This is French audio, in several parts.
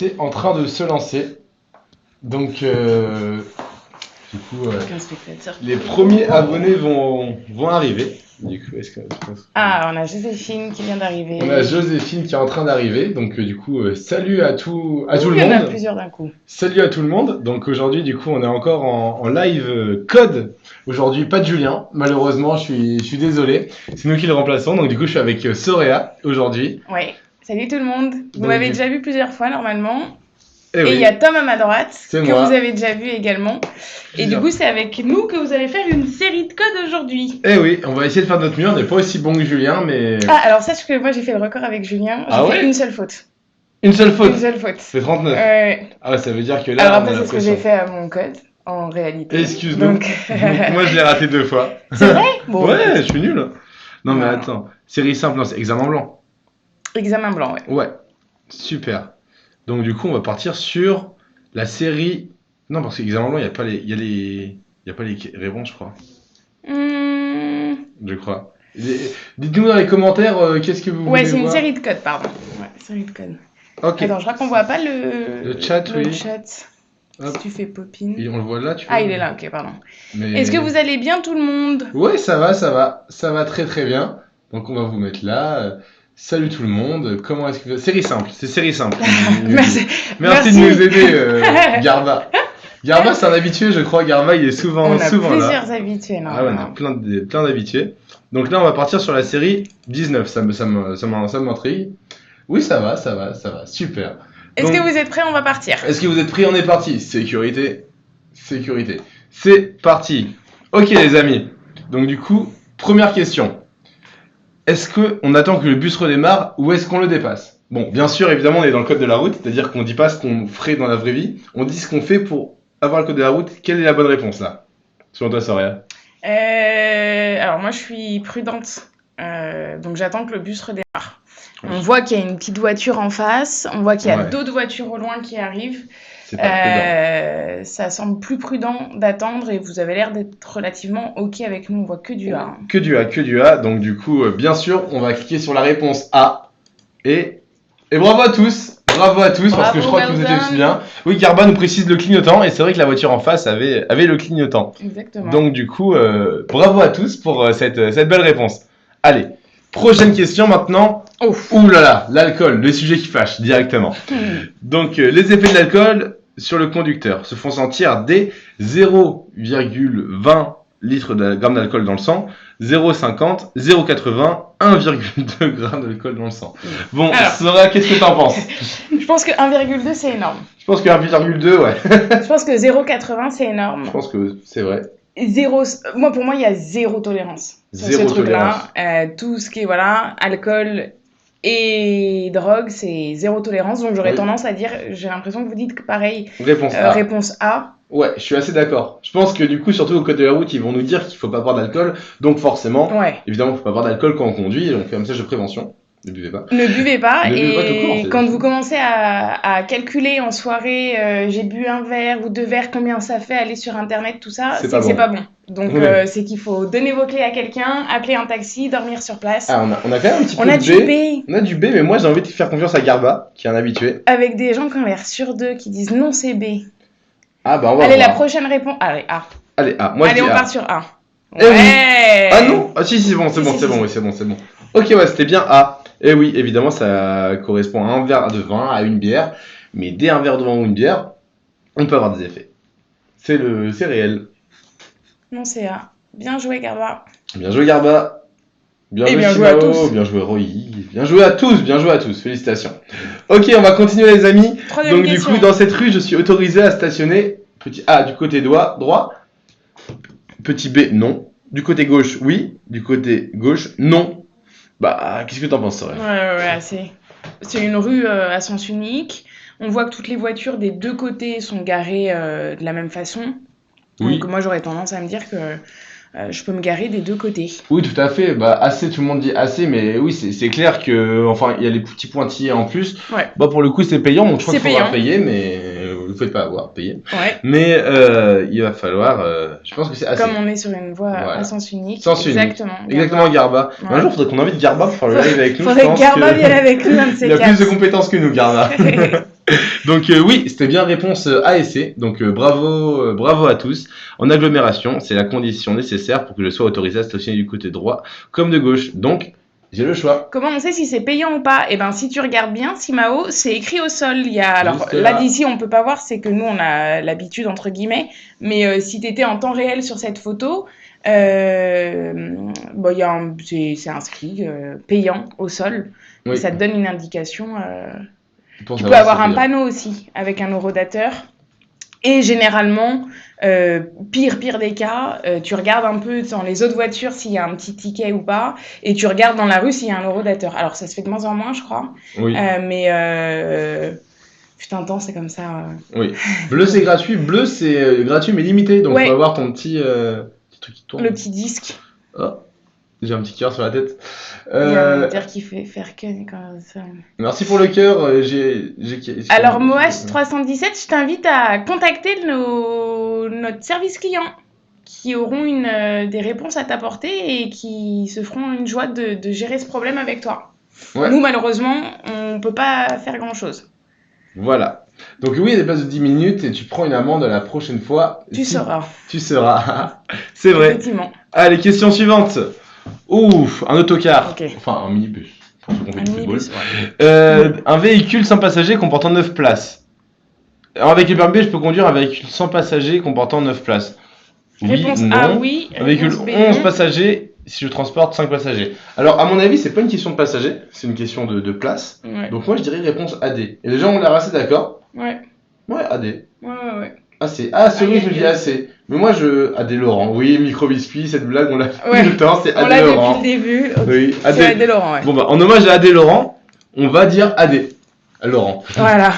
c'est en train de se lancer. Donc, du coup, les premiers abonnés vont arriver. Du coup, Ah, on a Joséphine qui vient d'arriver. On a Joséphine qui est en train d'arriver. Donc, du coup, salut à tout le monde. Il y en a plusieurs d'un coup. Salut à tout le monde. Donc, aujourd'hui, du coup, on est encore en live code. Aujourd'hui, pas de Julien. Malheureusement, je suis désolé. C'est nous qui le remplaçons. Donc, du coup, je suis avec Soraya aujourd'hui. Ouais. Salut tout le monde. Vous m'avez déjà vu plusieurs fois normalement. Et il y a Tom à ma droite, que moi. vous avez déjà vu également. Et du coup, c'est avec nous que vous allez faire une série de codes aujourd'hui. Eh oui, on va essayer de faire notre mieux. On n'est pas aussi bon que Julien, mais... Ah, alors sache que moi, j'ai fait le record avec Julien. J'ai fait une seule faute. Une seule faute? Une seule faute. C'est 39. Ah ouais, ça veut dire que là, alors après, c'est ce que j'ai fait à mon code, en réalité. Excuse-nous. Donc, moi, je l'ai raté 2 fois. C'est vrai? Bon, ouais, je suis nul. Non, mais attends. Série simple, non, c'est examen blanc. Examen blanc, ouais. Ouais, super. Donc, du coup, on va partir sur la série... Non, parce qu'examen blanc, il n'y a pas les réponses, je crois. Je crois. Dites-nous dans les commentaires qu'est-ce que vous voulez voir. Ouais, c'est une série de codes, pardon. Ouais, série de codes. Ok. Attends, je crois qu'on voit pas le chat, le oui. chat. Si tu fais pop-in. Et on le voit là, tu vois. Ah, il est là, ok, pardon. Mais... Est-ce que vous allez bien, tout le monde? Ouais, ça va. Ça va très très bien. Donc, on va vous mettre là. Salut tout le monde. Comment est-ce que... Série simple, c'est série simple. Merci de nous aider, Garba. Garba, c'est un habitué, je crois. Garba, il est souvent là. On a plusieurs habitués, non? Ah ouais, on a plein d'habitués. Donc là, on va partir sur la série 19. Ça m'intrigue. Oui, ça va. Super. Est-ce que vous êtes prêts? On va partir. Est-ce que vous êtes prêts? On est parti. Sécurité. C'est parti. Ok, les amis. Donc du coup, première question. Est-ce qu'on attend que le bus redémarre ou est-ce qu'on le dépasse? Bon, bien sûr, évidemment, on est dans le code de la route, c'est-à-dire qu'on ne dit pas ce qu'on ferait dans la vraie vie, on dit ce qu'on fait pour avoir le code de la route. Quelle est la bonne réponse là? Selon toi, Soraya? Alors moi, je suis prudente, donc j'attends que le bus redémarre. On voit qu'il y a une petite voiture en face, on voit qu'il y a d'autres voitures au loin qui arrivent. C'est pas prudent. Ça semble plus prudent d'attendre et vous avez l'air d'être relativement OK avec nous. On voit que du A. Que du A. Donc du coup, bien sûr, on va cliquer sur la réponse A. Et bravo à tous. Parce que je crois que vous étiez aussi bien. Oui, Garba nous précise le clignotant et c'est vrai que la voiture en face avait le clignotant. Exactement. Donc du coup, bravo à tous pour cette belle réponse. Allez, prochaine question maintenant. Ouh là là, l'alcool, le sujet qui fâche directement. Donc les effets de l'alcool sur le conducteur se font sentir dès 0,20 litres de grammes d'alcool dans le sang, 0,50, 0,80, 1,2 grammes d'alcool dans le sang. Bon, Sora, qu'est-ce que t'en penses? Je pense que 1,2 c'est énorme. Je pense que 1,2, ouais. Je pense que 0,80 c'est énorme. Je pense que c'est vrai. Pour moi, il y a zéro tolérance sur ce truc-là. Tout ce qui est alcool et drogue, c'est zéro tolérance. Donc j'aurais tendance à dire, j'ai l'impression que vous dites que pareil. Réponse A. Ouais, je suis assez d'accord. Je pense que du coup, surtout au code de la route, ils vont nous dire qu'il faut pas boire d'alcool. Donc forcément, évidemment, il faut pas boire d'alcool quand on conduit. Donc fait un message de prévention. Ne buvez pas. Ne buvez pas. Et quand vous commencez à calculer en soirée, j'ai bu 1 verre ou 2 verres, combien ça fait, aller sur internet, tout ça, c'est pas bon. Donc c'est qu'il faut donner vos clés à quelqu'un, appeler un taxi, dormir sur place. Ah, on a quand même un petit peu de B. On a du B, mais moi j'ai envie de faire confiance à Garba, qui est un habitué. Avec des gens qui ont l'air sur d'eux, qui disent non, c'est B. Ah bah on va Allez, voir. La prochaine réponse. Allez, A. Allez, A. Moi, on part sur A. Ouais. Ah non. Ah si, c'est bon. Ok, ouais, c'était bien A. Et oui, évidemment, ça correspond à un verre de vin, à une bière. Mais dès un verre de vin ou une bière, on peut avoir des effets. C'est réel. Non, c'est A. Bien joué, Garba. Bien joué, Garba. Bien joué à tous. Bien joué, Roy. Bien joué à tous. Félicitations. Ok, on va continuer, les amis. Donc, du coup, dans cette rue, je suis autorisé à stationner. Petit A du côté droit. Petit B, non. Du côté gauche, oui. Du côté gauche, non. Bah, qu'est-ce que t'en penses, Soraya? Ouais, c'est une rue à sens unique. On voit que toutes les voitures des deux côtés sont garées de la même façon. Oui. Donc, moi, j'aurais tendance à me dire que je peux me garer des deux côtés. Oui, tout à fait. Bah, assez, tout le monde dit assez, mais oui, c'est clair que, enfin, il y a les petits pointillés en plus. Ouais. Bah, pour le coup, c'est payant, donc je crois qu'il faudra payer, mais ne vous faites pas avoir, payez. Ouais. Mais il va falloir, je pense que c'est assez. Comme on est sur une voie à sens unique. Sens exactement. unique. Exactement, Garba. Ouais. Un jour, il faudrait qu'on invite Garba pour faire le live avec nous. Faudrait que Garba vienne avec nous, il a plus de compétences que nous, Garba. Donc oui, c'était bien réponse A et C. Donc bravo à tous. En agglomération, c'est la condition nécessaire pour que je sois autorisé à stationner du côté droit comme de gauche. Donc j'ai le choix. Comment on sait si c'est payant ou pas? Eh ben, si tu regardes bien, Simao, c'est écrit au sol. Il y a... Alors là d'ici, on peut pas voir, c'est que nous on a l'habitude entre guillemets. Mais si tu étais en temps réel sur cette photo, c'est inscrit payant au sol. Oui. Et ça te donne une indication. Tu peux avoir un panneau aussi avec un horodateur. Et généralement, pire des cas, tu regardes un peu dans les autres voitures s'il y a un petit ticket ou pas, et tu regardes dans la rue s'il y a un horodateur. Alors ça se fait de moins en moins, je crois. Oui. Putain, un temps, c'est comme ça. Oui. Bleu, c'est gratuit. Bleu, c'est gratuit mais limité. Donc on va avoir ton petit truc qui tourne. Le petit disque. Oh. J'ai un petit cœur sur la tête. Il y a un moteur qui fait faire que quand ça. Merci pour le cœur. Alors, Moash 317, je t'invite à contacter notre service client qui auront des réponses à t'apporter et qui se feront une joie de gérer ce problème avec toi. Ouais. Nous, malheureusement, on ne peut pas faire grand-chose. Voilà. Donc oui, il y a des places de 10 minutes et tu prends une amende la prochaine fois. Tu sauras. Tu sauras. C'est vrai. Effectivement. Allez, question suivante. Ouf, un autocar, okay. Enfin un minibus, un véhicule sans passagers comportant 9 places. Alors avec le permis B, je peux conduire un véhicule sans passagers comportant 9 places. Réponse A, oui. Un véhicule 11 passagers si je transporte 5 passagers. Alors à mon avis, c'est pas une question de passagers, c'est une question de place. Ouais. Donc moi je dirais réponse AD. Et les gens ont l'air assez d'accord. Ouais. Ouais, AD. Ouais. Celui je dis AC. Mais moi, AD Laurent. Oui, micro-biscuit, cette blague, on l'a fait tout le temps, c'est AD Laurent. On l'a depuis le début. Oui, c'est AD Laurent, ouais. Bon, en hommage à AD Laurent, on va dire AD Laurent. Voilà.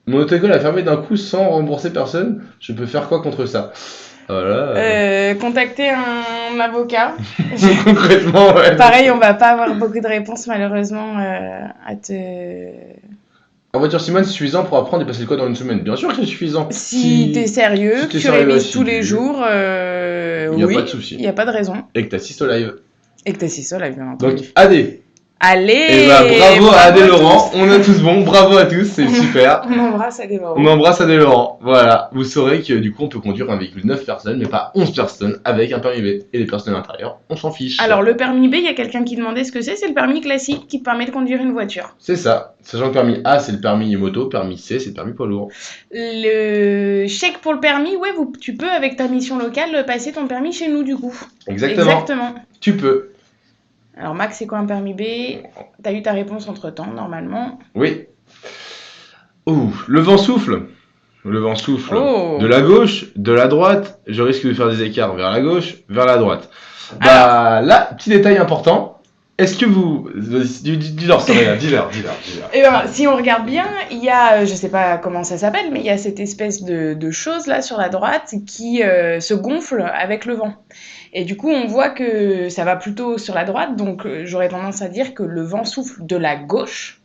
Mon autocollant a fermé d'un coup sans rembourser personne. Je peux faire quoi contre ça? Voilà. Contacter un avocat. Concrètement, ouais. Pareil, on va pas avoir beaucoup de réponses, malheureusement, à te... En voiture Simone, c'est suffisant pour apprendre et passer le code dans une semaine. Bien sûr que c'est suffisant. Si t'es sérieux, que tu révises tous les jours, il n'y a pas de souci. Il n'y a pas de raison. Et que t'assistes au live. Bien entendu. Donc, AD. Allez. Et bravo à AD Laurent. On a tous bon. Bravo à tous, c'est super. On embrasse AD Laurent. On embrasse AD Laurent. Voilà. Vous saurez que du coup, on peut conduire un véhicule 9 personnes, mais pas 11 personnes avec un permis B. Et les personnes à l'intérieur, on s'en fiche. Alors, le permis B, il y a quelqu'un qui demandait ce que c'est. C'est le permis classique qui te permet de conduire une voiture. C'est ça. Sachant que le permis A, c'est le permis moto. Permis C, c'est le permis poids lourd. Le chèque pour le permis, ouais, tu peux, avec ta mission locale, passer ton permis chez nous, du coup. Exactement. Tu peux. Alors Max, c'est quoi un permis B? T'as eu ta réponse entre-temps, normalement. Oui. Le vent souffle. De la gauche, de la droite. Je risque de faire des écarts vers la gauche, vers la droite. Là, petit détail important. Est-ce que vous... Dis-leur ça, dis-leur. Et ben, si on regarde bien, il y a, je sais pas comment ça s'appelle, mais il y a cette espèce de chose là sur la droite qui se gonfle avec le vent. Et du coup, on voit que ça va plutôt sur la droite, donc j'aurais tendance à dire que le vent souffle de la gauche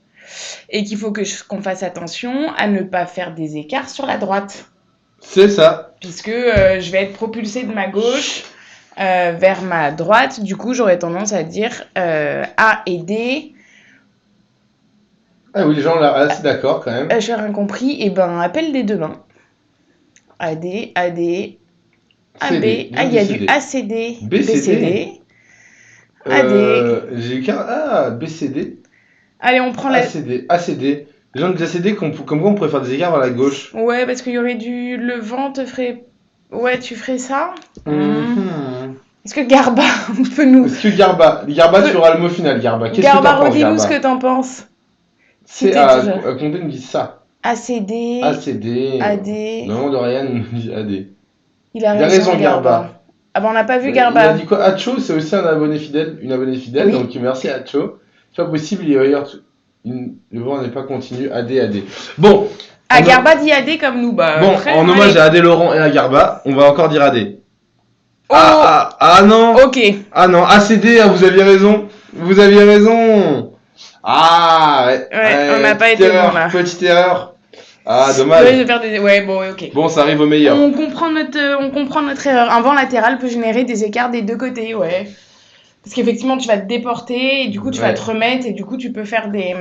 et qu'il faut qu'on fasse attention à ne pas faire des écarts sur la droite. C'est ça. Puisque je vais être propulsée de ma gauche vers ma droite, du coup, j'aurais tendance à dire A et D. Ah oui, les gens là, assez d'accord quand même. J'ai rien compris, et ben appelle des deux mains. AD, AB. Il y a du ACD, BCD. AD. J'ai BCD. Allez, on prend ACD. Les gens disent ACD, comme quoi on pourrait faire des écarts vers la gauche. Ouais, parce qu'il y aurait le vent te ferait... Ouais, tu ferais ça. Est-ce que Garba peut nous... Est-ce que Garba, tu auras le mot final, Garba. Qu'est-ce que t'en penses, redis-nous ce que t'en penses. C'est à Condé nous dit ça. ACD. AD. Non, Dorian nous dit AD. Il a raison, Garba. Ah ben on n'a pas vu Garba. Il a dit quoi? Acho, c'est aussi un abonné fidèle, une abonnée fidèle, oui. Donc merci Acho. C'est pas possible, le vent n'est pas continu, AD. Bon. Garba dit AD comme nous, Bon, en hommage à AD Laurent et à Garba, on va encore dire AD. Non. Ok. Non, ACD, vous aviez raison. Ouais, on n'a pas été bon là. Petite erreur. Ah, dommage. Ouais, bon, ok. Bon, ça arrive au meilleur. On comprend notre erreur. Un vent latéral peut générer des écarts des deux côtés, ouais. Parce qu'effectivement, tu vas te déporter, et du coup, tu vas te remettre, et du coup, tu peux faire des...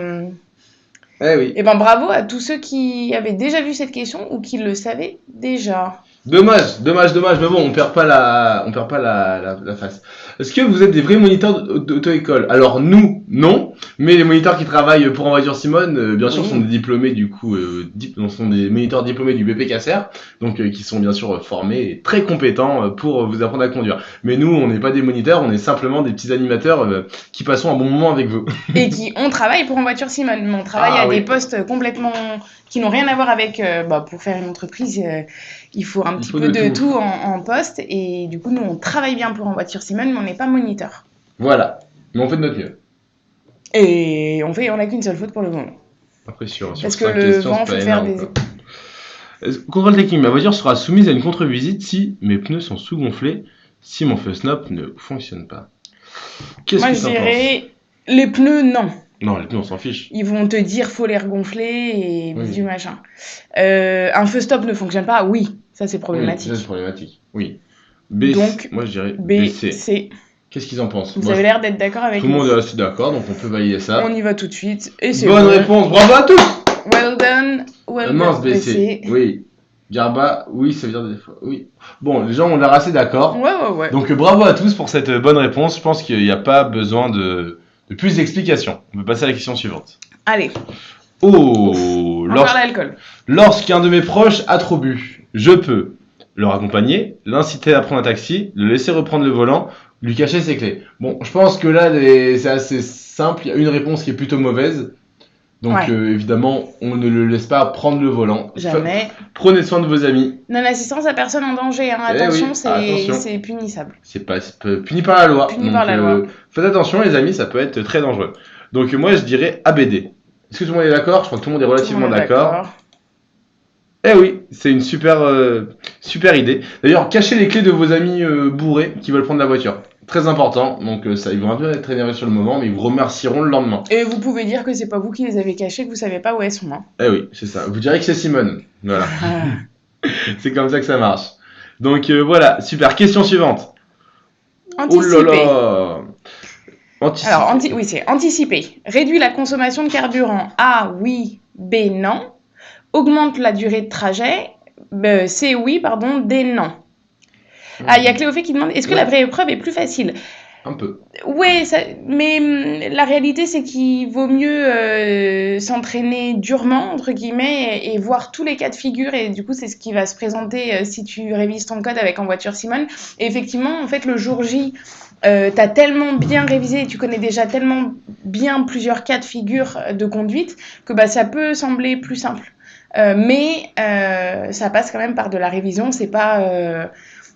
Eh oui. Et ben bravo à tous ceux qui avaient déjà vu cette question ou qui le savaient déjà. Dommage, mais bon, on perd pas la face. Est-ce que vous êtes des vrais moniteurs d'auto-école? Alors nous, non, mais les moniteurs qui travaillent pour En Voiture Simone, bien sûr, sont des diplômés du coup, sont des moniteurs diplômés du BPCASER, donc qui sont bien sûr formés et très compétents pour vous apprendre à conduire. Mais nous, on n'est pas des moniteurs, on est simplement des petits animateurs qui passons un bon moment avec vous. Et on travaille pour En Voiture Simone, mais on travaille à des postes complètement qui n'ont rien à voir avec, pour faire une entreprise, il faut un petit peu de tout en poste, et du coup, nous, on travaille bien pour En Voiture Simone, mais on n'est pas moniteur. Voilà, mais on fait de notre mieux. Et on n'a qu'une seule faute pour le moment. Après, parce que le vent fait faire des... Contrôle technique, ma voiture sera soumise à une contre-visite si mes pneus sont sous-gonflés, si mon feu stop ne fonctionne pas. Moi, je dirais, les pneus, non. Non, les pneus, on s'en fiche. Ils vont te dire faut les regonfler et du machin. Un feu stop ne fonctionne pas, oui, ça c'est problématique. Oui, ça c'est problématique, oui. Donc, moi je dirais B, C. Qu'est-ce qu'ils en pensent? Vous avez l'air d'être d'accord avec nous. Tout le monde est assez d'accord, donc on peut valider ça. On y va tout de suite. Et c'est bonne réponse, bravo à tous. Well done, BC. Oui. Garba, oui, ça veut dire des fois. Oui. Bon, les gens ont l'air assez d'accord. Ouais. Donc bravo à tous pour cette bonne réponse. Je pense qu'il n'y a pas besoin de plus d'explications. On peut passer à la question suivante. Allez. Oh, l'alcool. Lorsqu'un de mes proches a trop bu, je peux le raccompagner, l'inciter à prendre un taxi, le laisser reprendre le volant, lui cacher ses clés. Bon, je pense que là, c'est assez simple. Il y a une réponse qui est plutôt mauvaise. Donc évidemment, on ne le laisse pas prendre le volant. Jamais. Prenez soin de vos amis. Non-assistance à personne en danger. Hein. Attention, c'est punissable. C'est puni par la loi. Loi. Faites attention les amis, ça peut être très dangereux. Donc moi je dirais ABD. Est-ce que tout le monde est d'accord? Je crois que tout le monde est relativement d'accord. Eh oui, c'est une super idée. D'ailleurs, cachez les clés de vos amis bourrés qui veulent prendre la voiture. Très important, donc ils vont un peu être énervés sur le moment, mais ils vous remercieront le lendemain. Et vous pouvez dire que c'est pas vous qui les avez cachés, que vous savez pas où elles sont. Hein. Eh oui, c'est ça. Vous direz que c'est Simone. Voilà. C'est comme ça que ça marche. Donc voilà, super. Question suivante. Anticiper. Oh là là. Anticiper. Alors, c'est anticiper. Réduit la consommation de carburant. A, oui. B, non. Augmente la durée de trajet. C, oui, pardon. D, non. Ah, il y a Cléophée qui demande, est-ce que la vraie épreuve est plus facile? Un peu. Ouais, mais la réalité, c'est qu'il vaut mieux s'entraîner durement, entre guillemets, et voir tous les cas de figure. Et du coup, c'est ce qui va se présenter si tu révises ton code avec En Voiture Simone. Et effectivement, en fait, le jour J, t'as tellement bien révisé, tu connais déjà tellement bien plusieurs cas de figure de conduite que ça peut sembler plus simple. Mais ça passe quand même par de la révision. C'est pas...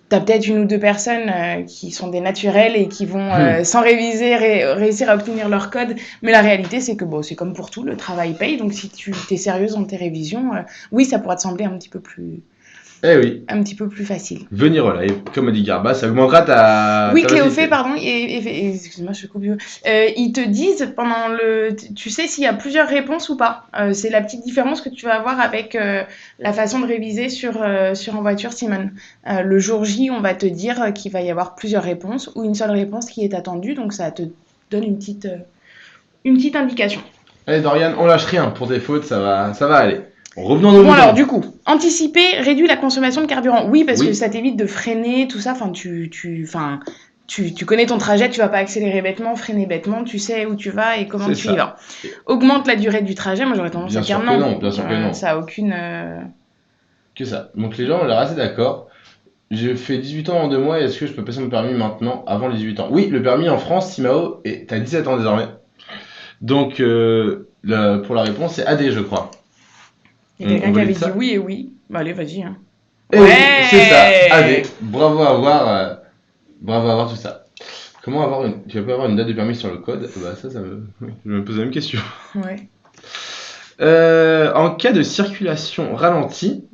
T'as peut-être une ou deux personnes qui sont des naturels et qui vont, sans réviser, réussir à obtenir leur code. Mais la réalité, c'est que c'est comme pour tout, le travail paye. Donc, si tu es sérieuse dans tes révisions, oui, ça pourra te sembler un petit peu plus... un petit peu plus facile. Venir au live, comme a dit Garba, ça augmentera ta... Oui, Cléophée, pardon, et excuse-moi, je coupe. Ils te disent pendant tu sais s'il y a plusieurs réponses ou pas. C'est la petite différence que tu vas avoir avec la façon de réviser sur En Voiture Simone. Le jour J, on va te dire qu'il va y avoir plusieurs réponses ou une seule réponse qui est attendue, donc ça te donne une petite indication. Allez Dorian, on lâche rien pour tes fautes, ça va aller. Revenons au alors du coup, anticiper réduit la consommation de carburant. Oui, parce que ça t'évite de freiner, tout ça. Enfin, tu connais ton trajet, tu vas pas accélérer bêtement, freiner bêtement, tu sais où tu vas et comment tu y vas. Augmente la durée du trajet, moi j'aurais tendance à dire non. Bien sûr que non. Ça a aucune... Que ça. Donc les gens ont l'air assez d'accord. J'ai fait 18 ans en 2 mois, est-ce que je peux passer mon permis maintenant, avant les 18 ans? Oui, le permis en France, Simao, t'as 17 ans désormais. Donc pour la réponse, c'est AD, je crois. Il y a quelqu'un qui avait dit oui et oui. Allez, vas-y. Hein. Et oui, c'est ça. Allez, bravo à avoir tout ça. Comment avoir tu vas pas avoir une date de permis sur le code? Je me pose la même question. Ouais. En cas de circulation ralentie,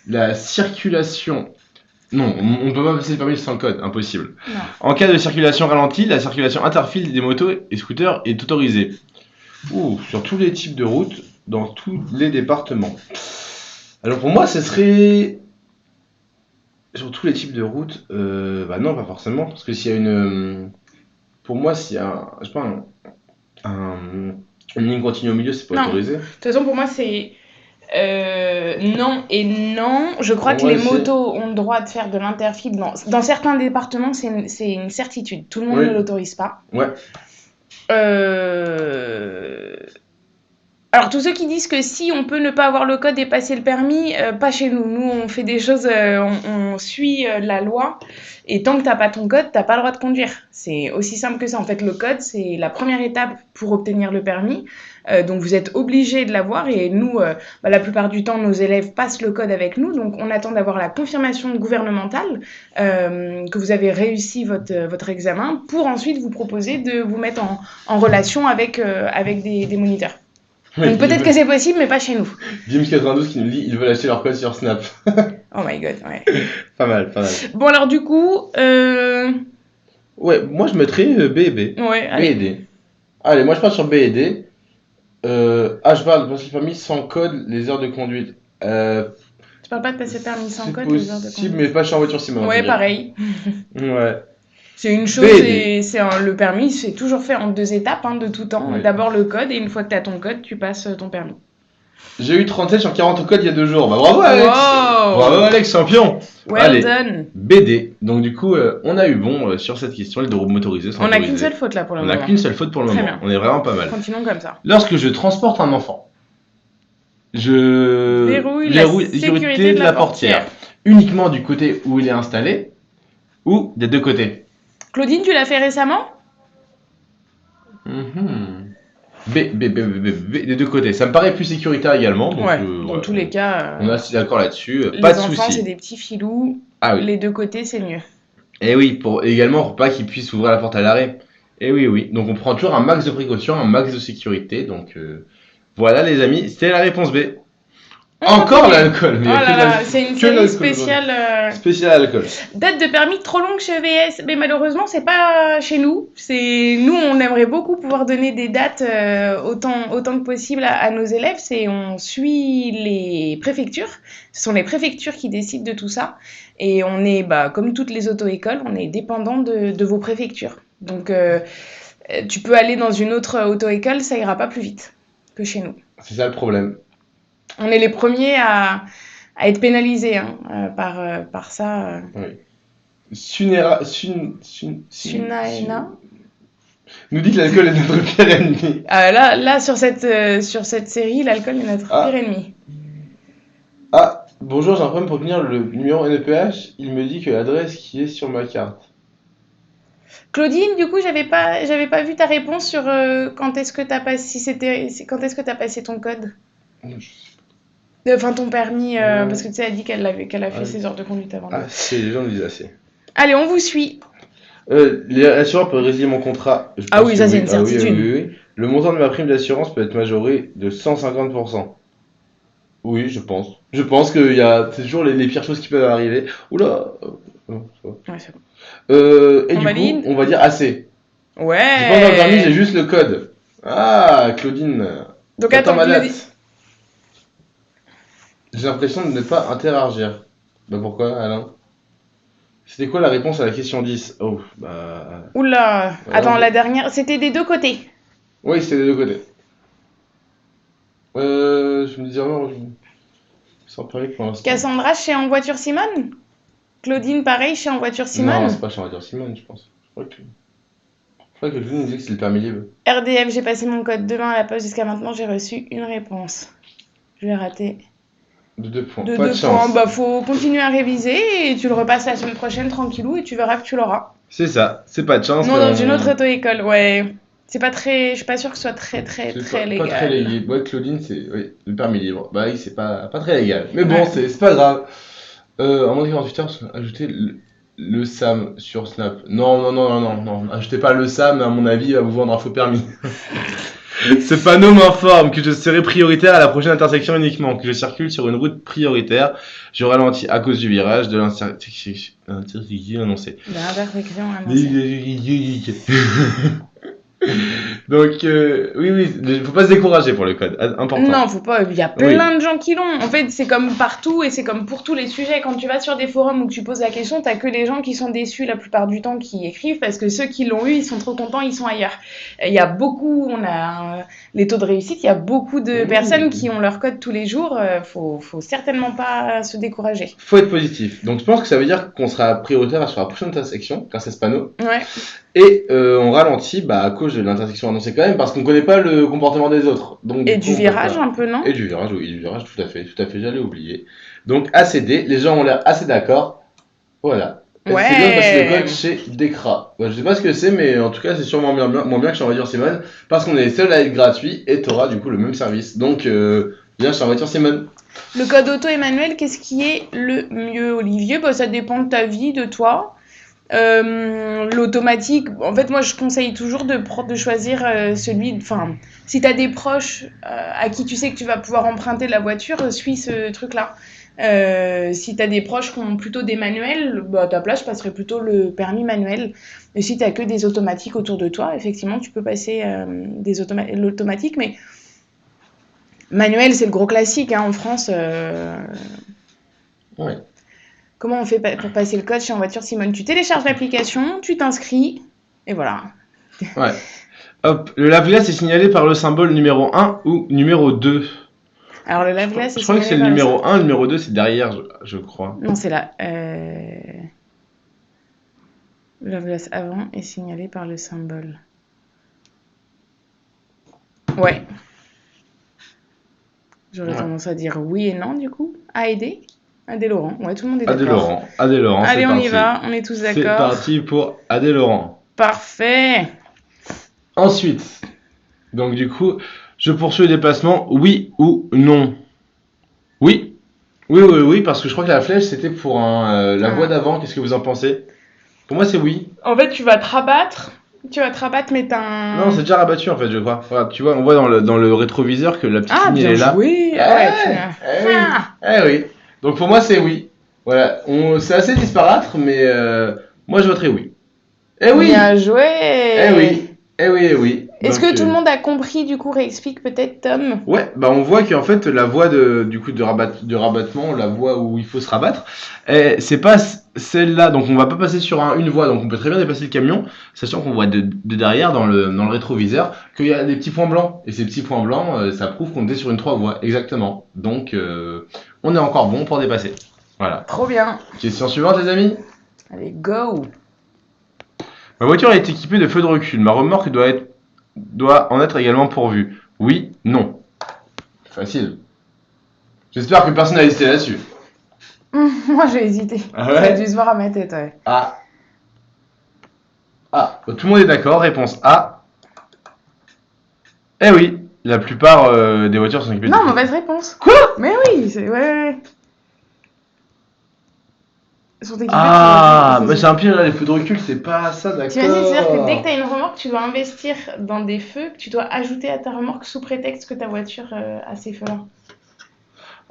la circulation... Non, on ne peut pas passer le permis sans le code, impossible. Non. En cas de circulation ralentie, la circulation interfile des motos et scooters est autorisée. Sur tous les types de routes, dans tous les départements. Alors pour moi, ce serait sur tous les types de routes. Bah non, pas forcément, parce que s'il y a pour moi, s'il y a, je sais pas, une ligne continue au milieu, c'est pas autorisé. De toute façon, pour moi, c'est non et non. Je crois que les motos ont le droit de faire de l'interfile. Dans certains départements, c'est une certitude. Tout le monde ne l'autorise pas. Ouais. Alors, tous ceux qui disent que si on peut ne pas avoir le code et passer le permis, pas chez nous. Nous, on fait des choses, on suit la loi. Et tant que t'as pas ton code, t'as pas le droit de conduire. C'est aussi simple que ça. En fait, le code, c'est la première étape pour obtenir le permis. Donc, vous êtes obligé de l'avoir. Et nous, la plupart du temps, nos élèves passent le code avec nous. Donc, on attend d'avoir la confirmation gouvernementale que vous avez réussi votre examen pour ensuite vous proposer de vous mettre en relation avec des moniteurs. Donc peut-être que c'est possible, mais pas chez nous. Dims92 qui nous dit ils veulent acheter leur code sur Snap. Oh my god, ouais. Pas mal. Bon alors du coup... Ouais, moi je mettrais B et B. Ouais, allez. B et D. Allez, moi je pars sur B et D. Je parle de passer le permis sans code, les heures de conduite. Tu parles pas de passer le permis sans code, les heures de conduite. Mais pas chez en voiture Simone. Ouais, pareil. Ouais. C'est une chose, le permis, c'est toujours fait en 2 étapes, de tout temps. Oui. D'abord le code, et une fois que tu as ton code, tu passes ton permis. J'ai eu 37 sur 40 au code il y a 2 jours. Bah bravo Alex. Wow. Bravo Alex, champion. Well done. BD. Donc du coup, on a eu bon sur cette question, les 2 roues motorisées. On n'a qu'une seule faute là pour le moment. On n'a qu'une seule faute pour le moment. Bien. On est vraiment pas mal. Continuons comme ça. Lorsque je transporte un enfant, je verrouille la sécurité de la portière. Uniquement du côté où il est installé ou des 2 côtés. Claudine, tu l'as fait récemment ? Des 2 côtés. Ça me paraît plus sécuritaire également. Donc, dans tous les cas. On est assez d'accord là-dessus. Pas de soucis. Les enfants, c'est des petits filous. Ah oui. Les 2 côtés, c'est mieux. Et oui, pour pas qu'ils puissent ouvrir la porte à l'arrêt. Et oui. Donc on prend toujours un max de précaution, un max de sécurité. Donc voilà les amis, c'était la réponse B. Encore l'alcool. C'est une série spéciale. Spéciale alcool. Date de permis trop longue chez VS, mais malheureusement c'est pas chez nous. Nous on aimerait beaucoup pouvoir donner des dates autant que possible à nos élèves. On suit les préfectures. Ce sont les préfectures qui décident de tout ça. Et on est, comme toutes les auto-écoles, on est dépendant de vos préfectures. Donc tu peux aller dans une autre auto-école, ça ira pas plus vite que chez nous. C'est ça le problème. On est les premiers à être pénalisés par ça. Oui. Sunaena nous dit que l'alcool est notre pire ennemi. Là sur cette série, l'alcool est notre pire ennemi. Ah, bonjour, j'ai un problème pour obtenir le numéro NEPH. Il me dit que l'adresse qui est sur ma carte. Claudine, du coup, j'avais pas vu ta réponse sur quand est-ce que t'as passé ton code. Enfin, ton permis, parce que tu sais, elle dit qu'elle a fait ses heures de conduite avant. Les gens le disent assez. Allez, on vous suit. L'assureur peut résilier mon contrat. Oui, ça c'est une certitude. Oui. Le montant de ma prime d'assurance peut être majoré de 150%. Oui, je pense. Je pense que c'est toujours les pires choses qui peuvent arriver. Oula. Non, c'est bon. Ouais, c'est bon. Et du coup, on va dire assez. Ouais. J'ai pas encore le permis, j'ai juste le code. Ah, Claudine. Donc attends, j'ai l'impression de ne pas interagir. Pourquoi, Alain? C'était quoi la réponse à la question 10? Oula. Attends, la dernière, c'était des 2 côtés. Oui, c'était des 2 côtés. Je me disais sans parler pour l'instant. Cassandra chez En Voiture Simone? Claudine, pareil, chez En Voiture Simone? Non, c'est pas chez En Voiture Simone, je pense. Je crois que Claudine nous disait que c'est le permis libre. RDF, j'ai passé mon code demain à la poste. Jusqu'à maintenant, j'ai reçu une réponse. Je l'ai raté. De 2 points. Pas de chance. Faut continuer à réviser et tu le repasses la semaine prochaine tranquillou et tu verras que tu l'auras. C'est ça, c'est pas de chance. Non, dans une autre auto-école, ouais. C'est pas très... Je suis pas sûre que ce soit très légal. Pas très légal. Ouais, Claudine, c'est... Oui, le permis libre. Oui, c'est pas très légal. Mais bon, c'est pas grave. En moins de 48 heures, ajoutez le SAM sur Snap. Non. Ajoutez pas le SAM, à mon avis, il va vous vendre un faux permis. Ce panneau m'informe que je serai prioritaire à la prochaine intersection uniquement, que je circule sur une route prioritaire. Je ralentis à cause du virage de l'intersection annoncée. L'intersection annoncée. Donc, oui, il faut pas se décourager pour le code, important. Non, faut pas, il y a plein de gens qui l'ont. En fait, c'est comme partout et c'est comme pour tous les sujets. Quand tu vas sur des forums où tu poses la question, t'as que les gens qui sont déçus la plupart du temps qui écrivent parce que ceux qui l'ont eu, ils sont trop contents, ils sont ailleurs. Il y a beaucoup, on a les taux de réussite, il y a beaucoup de personnes qui ont leur code tous les jours. Faut certainement pas se décourager. Faut être positif. Donc, je pense que ça veut dire qu'on sera prioritaire sur la prochaine intersection, grâce à ce panneau. Ouais. Et on ralentit à cause de l'intersection annoncée quand même, parce qu'on connaît pas le comportement des autres. Donc, et du virage un peu, non? Et du virage, oui, du virage, tout à fait, j'allais oublier. Donc, ACD, les gens ont l'air assez d'accord. Voilà. Ouais. C'est bien parce que le code chez Decra. Je sais pas ce que c'est, mais en tout cas, c'est sûrement moins bien que chez En Voiture Simone, parce qu'on est les seuls à être gratuits et t'auras du coup le même service. Donc, viens chez En Voiture Simone. Le code auto Emmanuel, qu'est-ce qui est le mieux, Olivier? Ça dépend de ta vie, de toi. L'automatique, en fait, moi je conseille toujours de choisir celui. Enfin, si t'as des proches à qui tu sais que tu vas pouvoir emprunter la voiture, suis ce truc-là. Si t'as des proches qui ont plutôt des manuels, à ta place, je passerais plutôt le permis manuel. Et si t'as que des automatiques autour de toi, effectivement, tu peux passer l'automatique, mais manuel, c'est le gros classique en France. Ouais. Comment on fait pour passer le code chez En Voiture Simone? Tu télécharges l'application, tu t'inscris, et voilà. Ouais. Hop, le lave-glace est signalé par le symbole numéro 1 ou numéro 2? Alors le lave-glace je crois que c'est le numéro 1, le numéro 2 c'est derrière, je crois. Non, c'est là. Le lave-glace avant est signalé par le symbole. Ouais. J'aurais tendance à dire oui et non, du coup. A et D. Adé Laurent, ouais, tout le monde est d'accord. Adé Laurent, allez, on y va, on est tous d'accord. C'est parti pour Adé Laurent. Parfait. Ensuite, donc du coup, je poursuis le déplacement, oui ou non? Oui. Oui, parce que je crois que la flèche c'était pour la voie d'avant, qu'est-ce que vous en pensez? Pour moi c'est oui. En fait, tu vas te rabattre, mais t'as un... Non, c'est déjà rabattu en fait, je crois. Voilà, tu vois, on voit dans le rétroviseur que la petite ligne est là. Oui. Oui. Donc pour moi c'est oui. Voilà, c'est assez disparate, mais moi je voterai oui. Eh oui. Bien joué. Eh oui. Est-ce que tout le monde a compris, du coup, réexplique peut-être, Tom? Ouais, on voit qu'en fait la voie de rabattement, la voie où il faut se rabattre, c'est pas celle-là, donc on va pas passer sur une voie, donc on peut très bien dépasser le camion, sachant qu'on voit de derrière dans le rétroviseur qu'il y a des petits points blancs, et ces petits points blancs, ça prouve qu'on était sur une 3 voies, exactement. Donc on est encore bon pour dépasser. Voilà. Trop bien. Question suivante les amis. Allez, go. Ma voiture est équipée de feux de recul, ma remorque doit en être également pourvue. Oui, non. Facile. J'espère que personne n'a hésité là-dessus. Moi j'ai hésité. Ah ouais? Ça a dû se voir à ma tête, ouais. Ah. Tout le monde est d'accord, réponse A. Eh oui, la plupart des voitures sont équipées de... Non, mauvaise réponse. Quoi? Mais oui, ouais. Mais c'est un piège là, les feux de recul, c'est pas ça, d'accord. C'est-à-dire que dès que tu as une remorque, tu dois investir dans des feux que tu dois ajouter à ta remorque sous prétexte que ta voiture a ces feux-là.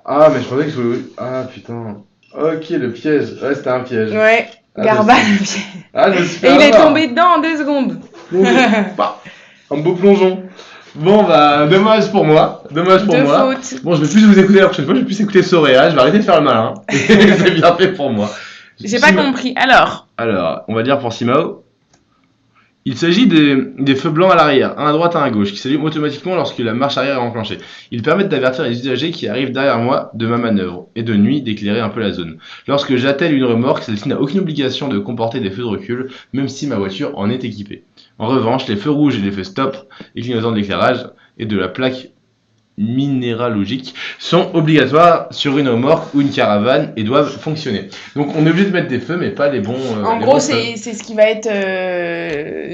Ah, mais je pensais que Ah, putain. Ok, le piège. Ouais, c'était un piège. Ouais, Garba le piège. Et il est tombé dedans en 2 secondes. Un beau plongeon. Bon, dommage pour moi. Faute. Bon, je vais plus vous écouter la prochaine fois, je vais plus écouter Soraya, je vais arrêter de faire le malin. C'est bien fait pour moi. J'ai pas compris. Alors, on va dire pour Simao. Il s'agit des feux blancs à l'arrière, un à droite, un à gauche, qui s'allument automatiquement lorsque la marche arrière est enclenchée. Ils permettent d'avertir les usagers qui arrivent derrière moi de ma manœuvre, et de nuit d'éclairer un peu la zone. Lorsque j'attelle une remorque, celle-ci n'a aucune obligation de comporter des feux de recul, même si ma voiture en est équipée. En revanche, les feux rouges et les feux stop, les clignotants de l'éclairage et de la plaque minéralogique sont obligatoires sur une remorque ou une caravane et doivent fonctionner. Donc on est obligé de mettre des feux mais pas les bons en gros c'est ce qui va être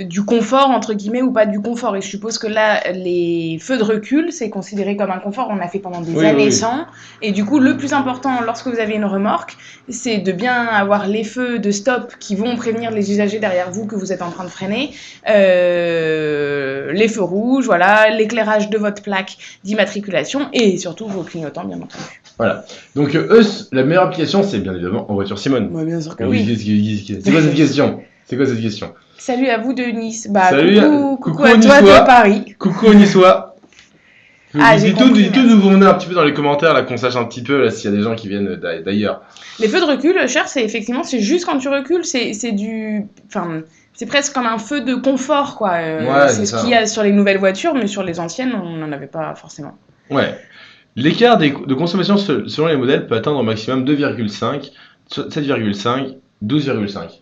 du confort entre guillemets ou pas du confort, et je suppose que là les feux de recul c'est considéré comme un confort, on a fait pendant des années sans, et du coup le plus important lorsque vous avez une remorque c'est de bien avoir les feux de stop qui vont prévenir les usagers derrière vous que vous êtes en train de freiner, les feux rouges, voilà, l'éclairage de votre plaque d'immatriculation et surtout vos clignotants, bien entendu. Voilà. Donc, la meilleure application, c'est bien évidemment En Voiture Simone. Ouais, bien sûr que oui. C'est quoi cette question? Salut à vous de Nice. Salut, coucou à toi de Paris. Coucou aux Niçois. Dis tout, nous vous venez un petit peu dans les commentaires, là, qu'on sache un petit peu là, s'il y a des gens qui viennent d'ailleurs. Les feux de recul, Cher, c'est juste quand tu recules, c'est presque comme un feu de confort, quoi. C'est ce qu'il y a sur les nouvelles voitures, mais sur les anciennes, on n'en avait pas forcément. Ouais. L'écart de consommation selon les modèles peut atteindre au maximum 2,5, 7,5, 12,5.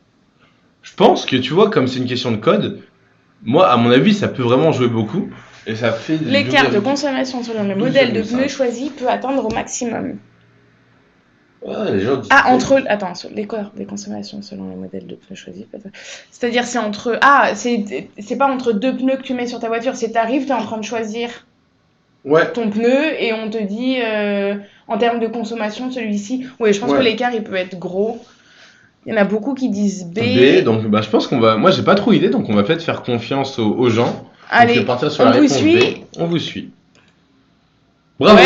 Je pense que, tu vois, comme c'est une question de code, moi, à mon avis, ça peut vraiment jouer beaucoup. Et ça fait l'écart de consommation selon le modèle de pneus choisi peut atteindre au maximum. Ouais, les gens disent l'écart des consommations selon le modèle de pneus choisi. C'est-à-dire, c'est entre. C'est pas entre deux pneus que tu mets sur ta voiture, c'est t'arrives, t'es en train de choisir ton pneu et on te dit en termes de consommation, celui-ci. Oui, je pense que l'écart il peut être gros. Il y en a beaucoup qui disent B. Donc, je pense qu'on va. Moi, j'ai pas trop idée, donc on va peut-être faire confiance aux gens. Allez, partir sur la réponse suit. B. On vous suit. Bravo,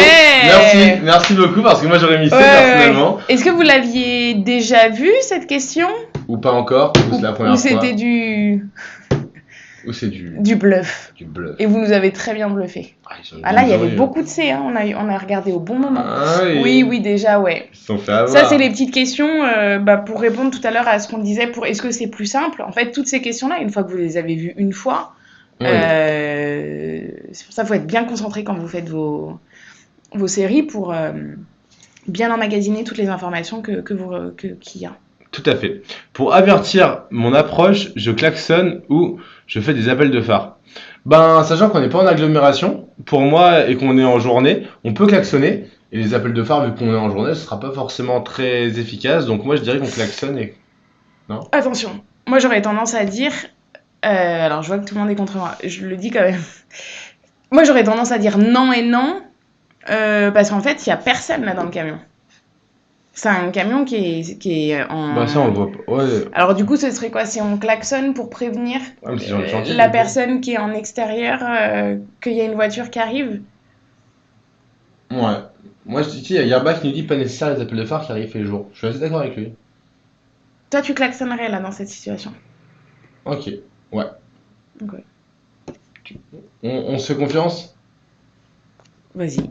merci beaucoup parce que moi j'aurais mis C personnellement. Est-ce que vous l'aviez déjà vu cette question? Ou pas encore, ou c'est la première fois. Ou c'est du bluff. Et vous nous avez très bien bluffé. Là, il y avait beaucoup de C, hein. on a regardé au bon moment. Oui, déjà, ouais. Ils se sont fait avoir. Ça, c'est les petites questions pour répondre tout à l'heure à ce qu'on disait pour est-ce que c'est plus simple. En fait, toutes ces questions-là, une fois que vous les avez vues une fois, c'est pour ça qu'il faut être bien concentré quand vous faites vos séries pour bien emmagasiner toutes les informations qu'il y a. Tout à fait. Pour avertir mon approche, je klaxonne ou je fais des appels de phare. Sachant qu'on n'est pas en agglomération, pour moi, et qu'on est en journée, on peut klaxonner. Et les appels de phare, vu qu'on est en journée, ce sera pas forcément très efficace. Donc moi, je dirais qu'on klaxonne et... Non ? Attention, moi j'aurais tendance à dire... alors je vois que tout le monde est contre moi, je le dis quand même. Moi j'aurais tendance à dire non et non, parce qu'en fait, il n'y a personne là dans le camion. C'est un camion qui est en... ça, on le voit pas. Ouais. Alors, du coup, ce serait quoi si on klaxonne pour prévenir la personne qui est en extérieur qu'il y a une voiture qui arrive? Ouais. Moi, je dis, il y a Yarba qui nous dit pas nécessaire les appels de phare qui arrivent les jours. Je suis assez d'accord avec lui. Toi, tu klaxonnerais là dans cette situation? Ok. Ouais. On se fait confiance? Vas-y.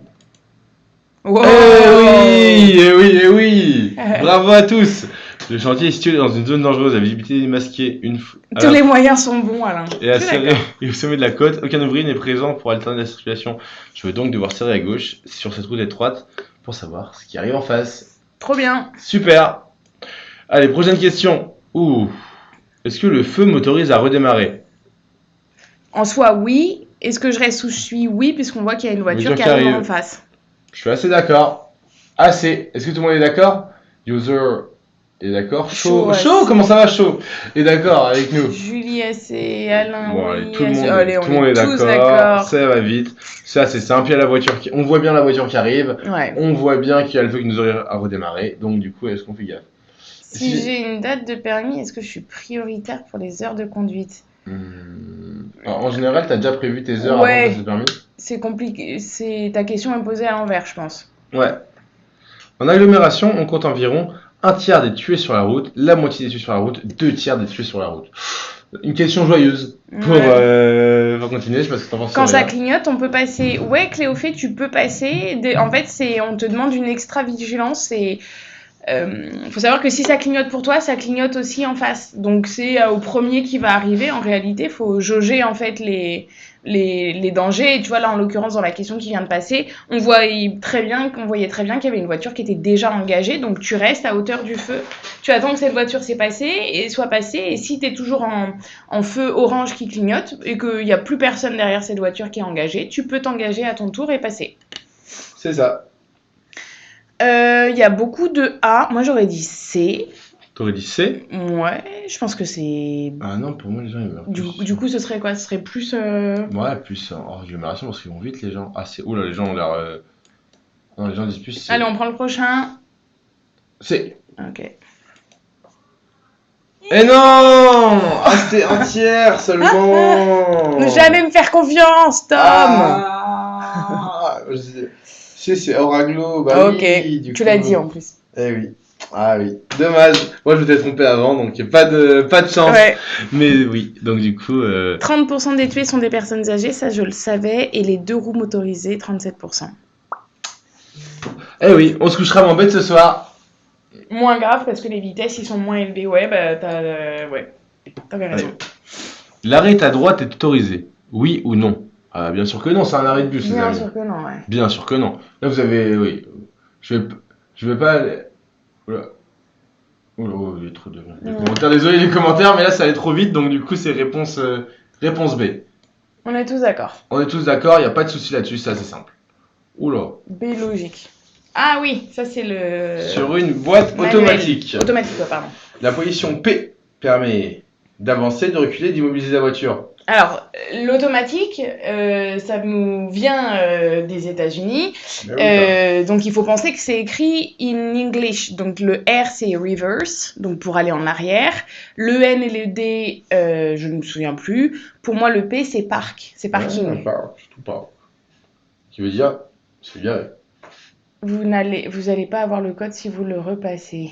Wow. Eh oui. Bravo à tous. Le chantier est situé dans une zone dangereuse à visibilité démasquée Tous les moyens sont bons, Alain. Et au sommet de la côte, aucun ouvrier n'est présent pour alterner la circulation. Je vais donc devoir serrer à gauche sur cette route étroite pour savoir ce qui arrive en face. Trop bien. Super. Allez, prochaine question. Est-ce que le feu m'autorise à redémarrer? En soi, oui. Est-ce que je reste où je suis? Oui, puisqu'on voit qu'il y a une voiture qui arrive en face. Je suis assez d'accord. Assez. Est-ce que tout le monde est d'accord? User est d'accord. Chaud. Comment ça va, chaud? Est d'accord avec nous. Julie, assez. Alain, allez, tout le monde est d'accord. Ça va vite. Ça, c'est simple. Il y a la voiture on voit bien la voiture qui arrive. Ouais. On voit bien qu'il y a le feu qui nous aurait à redémarrer. Donc, du coup, est-ce qu'on fait gaffe? Si j'ai une date de permis, est-ce que je suis prioritaire pour les heures de conduite? Alors, en général, tu as déjà prévu tes heures avant de passer le permis? C'est compliqué. Ta question est posée à l'envers, je pense. Ouais. En agglomération, on compte environ un tiers des tués sur la route, la moitié des tués sur la route, 2 tiers des tués sur la route. Une question joyeuse pour continuer, je sais pas ce que t'en penses. Quand ça clignote, on peut passer. Ouais, Cléophée, tu peux passer. En fait, on te demande une extra vigilance. Faut savoir que si ça clignote pour toi, ça clignote aussi en face. Donc c'est au premier qui va arriver. En réalité, faut jauger en fait les dangers. Et tu vois là, en l'occurrence, dans la question qui vient de passer, on voyait très bien qu'il y avait une voiture qui était déjà engagée. Donc tu restes à hauteur du feu. Tu attends que cette voiture soit passée. Et si tu es toujours en feu orange qui clignote et qu'il n'y a plus personne derrière cette voiture qui est engagée, tu peux t'engager à ton tour et passer. C'est ça. Il y a beaucoup de A. Moi, j'aurais dit C. T'aurais dit C? Ouais, je pense que c'est... Ah non, pour moi, les gens, ils meurent. Du coup, ce serait quoi? Ce serait plus... Ouais, plus en agglomération, parce qu'ils vont vite, les gens. Ah, c'est... Oula, les gens ont l'air... Non, les gens disent plus C. Allez, on prend le prochain. C. Ok. Eh non! Ah, c'était un tiers seulement! Ne jamais me faire confiance, Tom! C'est hors agglo. Ok, tu l'as dit en plus. Eh oui. Ah oui, dommage. Moi, je m'étais trompé avant, donc pas de chance. Ouais. Mais oui, donc du coup... 30% des tués sont des personnes âgées, ça je le savais, et les 2 roues motorisées, 37%. Eh oui, on se couchera moins bête ce soir. Moins grave parce que les vitesses, ils sont moins élevées. Ouais, bah t'avais raison. Ouais. L'arrêt à droite est autorisé. Oui ou non? Bien sûr que non, c'est un arrêt de bus. Bien sûr que non, ouais. Bien sûr que non. Là, vous avez... Oui. Je vais pas... Oula. Oula, il y a trop de commentaires. Désolé les commentaires, mais là, ça allait trop vite. Donc, du coup, c'est réponse B. On est tous d'accord. On est tous d'accord, il n'y a pas de souci là-dessus, c'est assez simple. Oula. B logique. Ah oui, ça c'est le... Sur une boîte automatique. Automatique, pardon. La position P permet d'avancer, de reculer, d'immobiliser la voiture. Alors, l'automatique, ça nous vient des États-Unis. Donc, il faut penser que c'est écrit in English. Donc, le R, c'est reverse, donc pour aller en arrière. Le N et le D, je ne me souviens plus. Pour moi, le P, c'est park. C'est parking. Tout pas. Qui veut dire, c'est garé. Vous n'allez pas avoir le code si vous le repassez.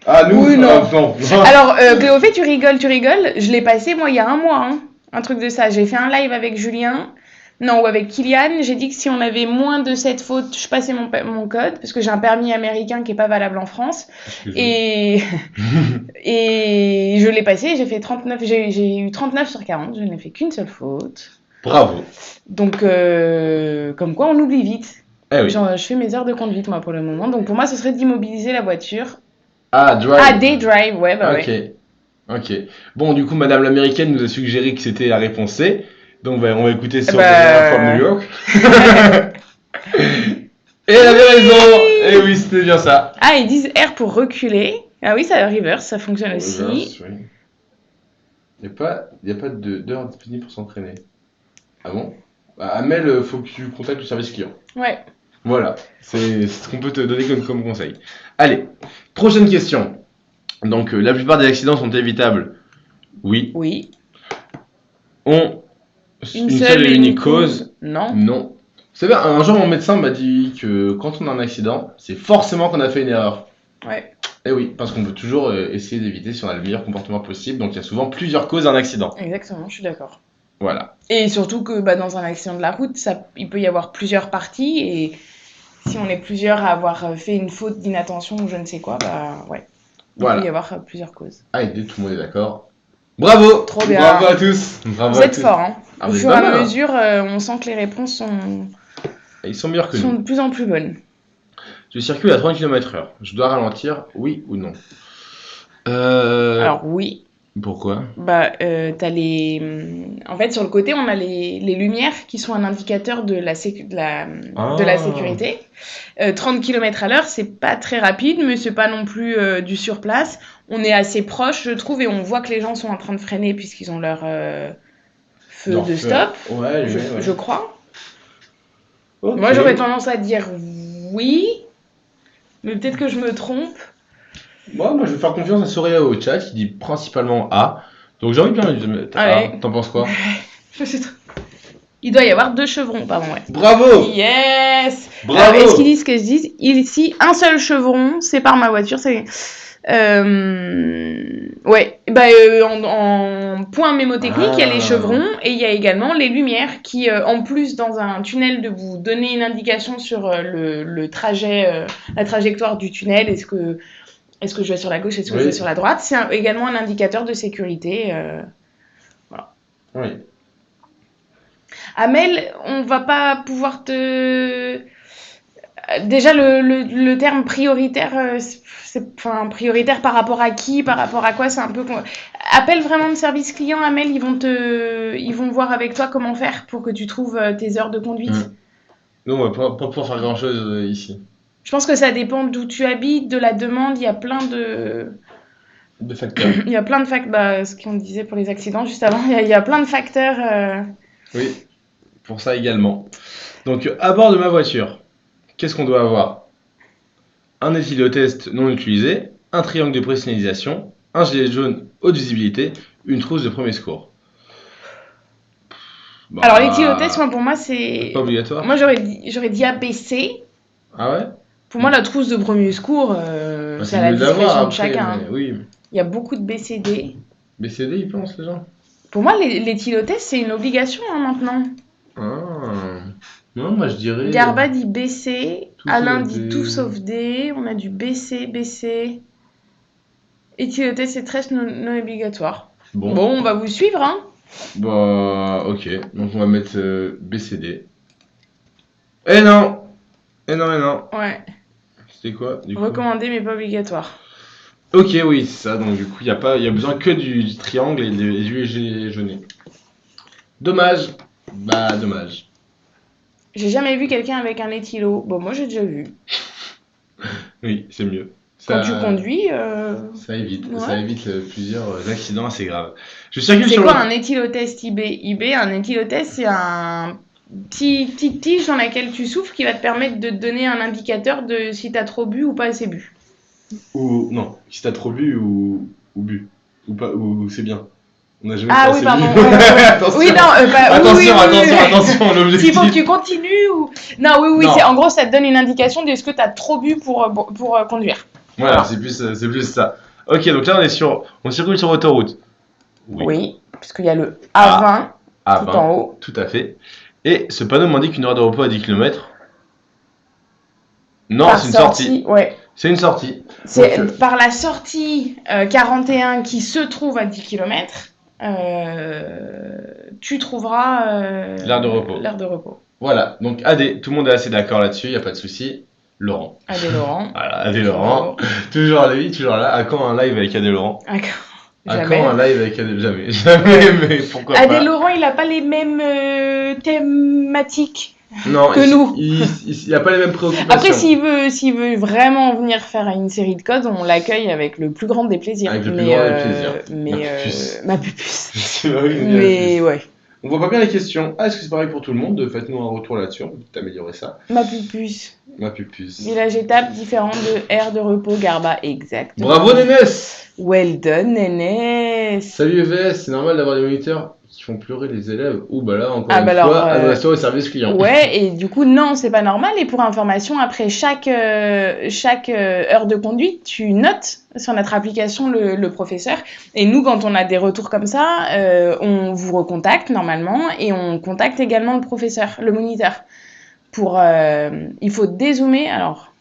Ah, nous oui, non. Non. Alors, Cléophée, tu rigoles. Je l'ai passé, moi, il y a un mois. Un truc de ça. J'ai fait un live avec Julien. Non, ou avec Kylian. J'ai dit que si on avait moins de 7 fautes, je passais mon code. Parce que j'ai un permis américain qui n'est pas valable en France. Et je l'ai passé. J'ai fait 39. J'ai eu 39 sur 40. Je n'ai fait qu'une seule faute. Bravo. Donc, comme quoi, on oublie vite. Eh oui. Genre, je fais mes heures de conduite, moi, pour le moment. Donc, pour moi, ce serait d'immobiliser la voiture. Drive. Des drive, ouais, bah ouais. Ok. Bon, du coup, Madame l'Américaine nous a suggéré que c'était la réponse C. Donc, on va écouter sur from New York. Et elle avait raison. Et oui, c'était bien ça. Ah, ils disent R pour reculer. Ah oui, ça reverse, ça fonctionne aussi. Reverse, oui. Il n'y a pas d'heure disponible pour s'entraîner. Ah bon? Amel, faut que tu contactes le service client. Ouais. Voilà, c'est ce qu'on peut te donner comme conseil. Allez, prochaine question. Donc, la plupart des accidents sont évitables. Oui. Oui. Ont une seule et unique cause. Non. Non. Vous savez, un jour, mon médecin m'a dit que quand on a un accident, c'est forcément qu'on a fait une erreur. Ouais. Et oui, parce qu'on peut toujours essayer d'éviter si on a le meilleur comportement possible. Donc, il y a souvent plusieurs causes à un accident. Exactement, je suis d'accord. Voilà. Et surtout que dans un accident de la route, il peut y avoir plusieurs parties. Et si on est plusieurs à avoir fait une faute d'inattention ou je ne sais quoi, ouais. Il peut y avoir plusieurs causes. Ah, et tout le monde est d'accord. Bravo! Trop bien. Bravo à tous. Vous êtes forts, hein. Au fur et à mesure, on sent que les réponses sont... Ils sont meilleurs que nous. Sont de plus en plus bonnes. Je circule à 30 km/h. Je dois ralentir, oui ou non? Alors, oui. Pourquoi? T'as les... En fait, sur le côté, on a les lumières qui sont un indicateur de la sécurité. 30 km/h, c'est pas très rapide, mais c'est pas non plus du surplace. On est assez proche, je trouve, et on voit que les gens sont en train de freiner puisqu'ils ont leur feu de stop. Ouais, je crois. Okay. Moi, j'aurais tendance à dire oui, mais peut-être que je me trompe. Moi, je vais faire confiance à Soraya au chat qui dit principalement A. Donc j'ai envie de bien lui mettre A. T'en penses quoi? Il doit y avoir 2 chevrons, pardon. Ouais. Bravo! Yes! Bravo! Alors, est-ce qu'ils disent ce que je dis? Ici, un seul chevron sépare ma voiture. C'est... Ouais, en point mémotechnique, il y a les chevrons et il y a également les lumières qui, en plus, dans un tunnel, de vous donner une indication sur le trajet, la trajectoire du tunnel. Est-ce que je vais sur la gauche, est-ce que je vais sur la droite? C'est également un indicateur de sécurité. Voilà. Oui. Amel, on va pas pouvoir te... Déjà, le terme prioritaire, prioritaire par rapport à qui, par rapport à quoi, c'est un peu... Appelle vraiment le service client, Amel, ils vont voir avec toi comment faire pour que tu trouves tes heures de conduite. Non, on va pas pouvoir faire grand-chose ici. Je pense que ça dépend d'où tu habites, de la demande, il y a plein de facteurs. Il y a plein de facteurs, ce qu'on disait pour les accidents juste avant, il y a plein de facteurs. Oui, pour ça également. Donc, à bord de ma voiture, qu'est-ce qu'on doit avoir? Un éthylotest non utilisé, un triangle de présignalisation, un gilet jaune haute visibilité, une trousse de premier secours. Alors, l'éthylotest, pour moi, c'est... Pas obligatoire. Moi, j'aurais dit ABC. Ah ouais? Pour moi, la trousse de premier secours, c'est à la discrétion de chacun. Oui. Il y a beaucoup de BCD. BCD, ils pensent, les gens? Pour moi, l'éthylotest, c'est une obligation maintenant. Ah. Non, moi je dirais... Garba dit BC, Alain dit tout sauf D, on a du BC. Éthylotest, c'est très non obligatoire. Bon, on va vous suivre, hein. Bah, ok. Donc on va mettre BCD. Eh non. Ouais. C'était quoi, du coup? Recommandé, mais pas obligatoire. Ok, oui, c'est ça. Donc du coup, il y a besoin que du triangle et du jauné. Dommage. Bah, dommage. J'ai jamais vu quelqu'un avec un éthylo. Bon, moi, j'ai déjà vu. Oui, c'est mieux. Quand tu conduis... Ça évite. Ouais. Ça évite plusieurs accidents assez graves. C'est quoi un éthylotest IB? Un éthylotest, c'est un petite tige dans laquelle tu souffles qui va te permettre de te donner un indicateur de si t'as trop bu ou pas assez bu. Ou non, si t'as trop bu ou bu. Ou pas, ou c'est bien. On a jamais oui, pardon. Attention. Oui, non, attention, l'objectif. S'il faut que tu continues ou... Non, oui, non. En gros, ça te donne une indication de ce que t'as trop bu pour conduire. Voilà, c'est plus ça. Ok, donc là, on circule sur autoroute. Oui, puisqu'il y a le A20, tout en haut. Tout à fait. Et ce panneau m'indique une heure de repos à 10 km. Non, c'est une sortie. Ouais. C'est une sortie. C'est donc, par la sortie 41 qui se trouve à 10 km, tu trouveras l'aire de repos. Voilà, donc AD, tout le monde est assez d'accord là-dessus, il n'y a pas de souci. Laurent. AD Laurent. Voilà, AD Laurent. Toujours là. À quand un live avec AD Laurent? À quand un live avec AD? Jamais, mais pourquoi pas. AD Laurent, il n'a pas les mêmes thématiques. Non, que nous. Il n'a pas les mêmes préoccupations. Après, s'il veut vraiment venir faire une série de codes, on l'accueille avec le plus grand des plaisirs. Avec le plus grand des plaisirs. Mais ma pupuce. Mais ouais. On voit pas bien les questions. Est-ce que c'est pareil pour tout le monde? Faites-nous un retour là-dessus, on peut t'améliorer ça. Ma pupuce. Village étape différent de aire de repos Garba, exact. Bravo Nénès. Well done Nénès. Salut EVS, c'est normal d'avoir des moniteurs qui font pleurer les élèves. Bah là, encore une fois, adresse-toi au service client. Ouais, et du coup, non, c'est pas normal. Et pour information, après chaque heure de conduite, tu notes sur notre application le professeur. Et nous, quand on a des retours comme ça, on vous recontacte normalement et on contacte également le professeur, le moniteur. Il faut dézoomer. Alors,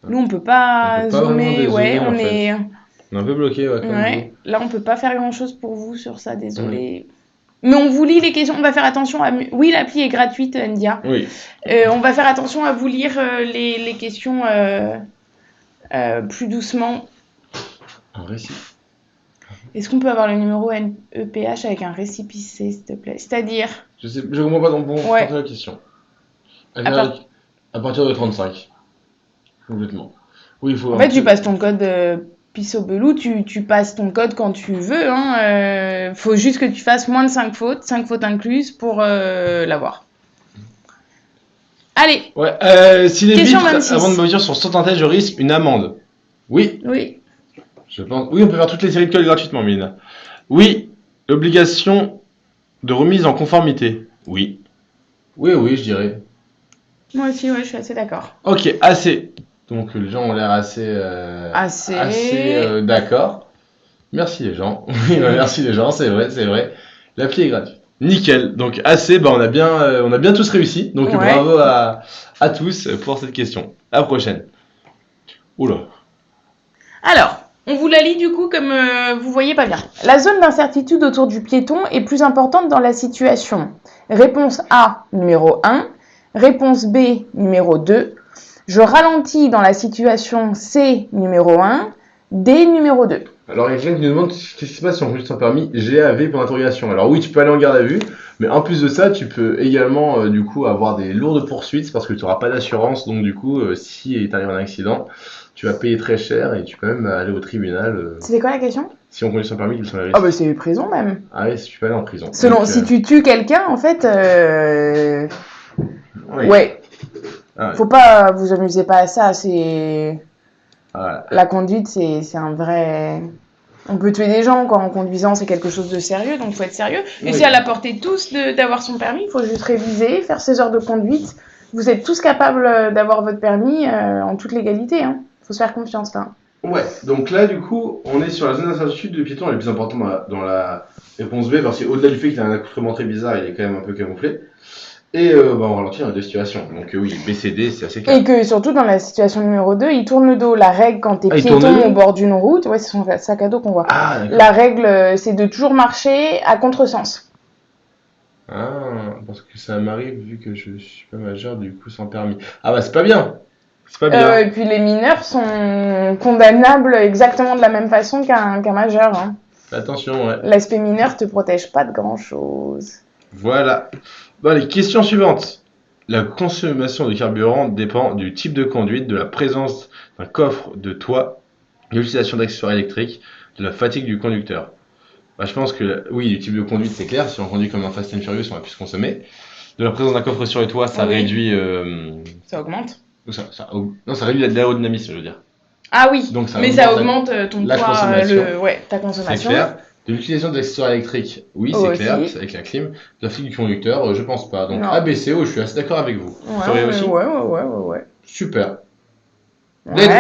nous, on peut pas zoomer. Ouais, on est un peu bloqué. Ouais, là, on peut pas faire grand-chose pour vous sur ça, désolé. Mais on vous lit les questions, on va faire attention à... Oui, l'appli est gratuite, Ndia. Oui. On va faire attention à vous lire les questions plus doucement. Un récit. Est-ce qu'on peut avoir le numéro NEPH avec un récépissé, s'il te plaît? C'est-à-dire... Je comprends pas dans la question. À partir de 35. Complètement. Oui, il faut... En fait, tu passes ton code... Pissobelou, tu passes ton code quand tu veux. Faut juste que tu fasses moins de 5 fautes incluses pour l'avoir. Allez. Ouais. Si les vitres avant de mesure sont sans teintage, je risque une amende. Oui. Je pense. Oui, on peut faire toutes les séries de codes gratuitement, Mélina. Oui. L'obligation de remise en conformité. Oui. Oui, je dirais. Moi aussi, je suis assez d'accord. Ok, assez. Donc les gens ont l'air assez d'accord. Merci les gens. Oui, merci les gens, c'est vrai. L'appli est gratuite. Nickel. Donc assez, on a bien tous réussi. Donc bravo à tous pour cette question. À la prochaine. Oula. Alors, on vous la lit du coup comme vous voyez pas bien. La zone d'incertitude autour du piéton est plus importante dans la situation. Réponse A, numéro 1. Réponse B, numéro 2. Je ralentis dans la situation C, numéro 1, D, numéro 2. Alors, il y a quelqu'un qui nous demande qu'est-ce qui se passe si on conduit sans permis GAV pour l'interrogation. Alors oui, tu peux aller en garde à vue, mais en plus de ça, tu peux également du coup avoir des lourdes poursuites parce que tu n'auras pas d'assurance. Donc du coup, si il t'arrive un accident, tu vas payer très cher et tu peux même aller au tribunal. C'était quoi la question? Si on conduit sans permis, quels sont les risques? Ah bah c'est prison même. Ah oui, si tu peux aller en prison. Si tu tues quelqu'un, en fait... Oui. Ouais. Faut pas vous amuser pas à ça, la conduite c'est un vrai... On peut tuer des gens en conduisant, c'est quelque chose de sérieux, donc faut être sérieux. Et c'est à la portée de tous d'avoir son permis, il faut juste réviser, faire ses heures de conduite. Vous êtes tous capables d'avoir votre permis en toute légalité, Faut se faire confiance là. Ouais, donc là, du coup, on est sur la zone d'incertitude du piéton la plus importante dans la réponse B, parce qu'au-delà du fait qu'il a un accoutrement très bizarre, il est quand même un peu camouflé. Et on ralentit dans les deux situations. Donc oui, B, C, D, c'est assez clair. Et que surtout dans la situation numéro 2, il tourne le dos. La règle quand t'es piéton au bord d'une route, ouais, c'est son sac à dos qu'on voit. Ah, la règle, c'est de toujours marcher à contresens. Ah, parce que ça m'arrive vu que je suis pas majeur, du coup sans permis. Ah bah c'est pas bien. C'est pas bien. Et puis les mineurs sont condamnables exactement de la même façon qu'un majeur. Hein. Attention, ouais. L'aspect mineur te protège pas de grand chose. Voilà. Bon, les questions suivantes. La consommation de carburant dépend du type de conduite, de la présence d'un coffre de toit, de l'utilisation d'accessoires électriques, de la fatigue du conducteur. Bah, je pense que oui, le type de conduite c'est clair. Si on conduit comme un Fast and Furious, on va plus se consommer. De la présence d'un coffre sur le toit, ça réduit. Ça augmente. Non, ça réduit l'aérodynamisme, je veux dire. Ah oui. Donc, ça augmente ton poids, ta consommation. C'est clair. De l'utilisation d'accessoires électriques, oui, c'est clair, avec la clim. De la fatigue du conducteur, je pense pas. Donc A, B, C, O, je suis assez d'accord avec vous. Vous seriez aussi ? Ouais. Super. Let's go.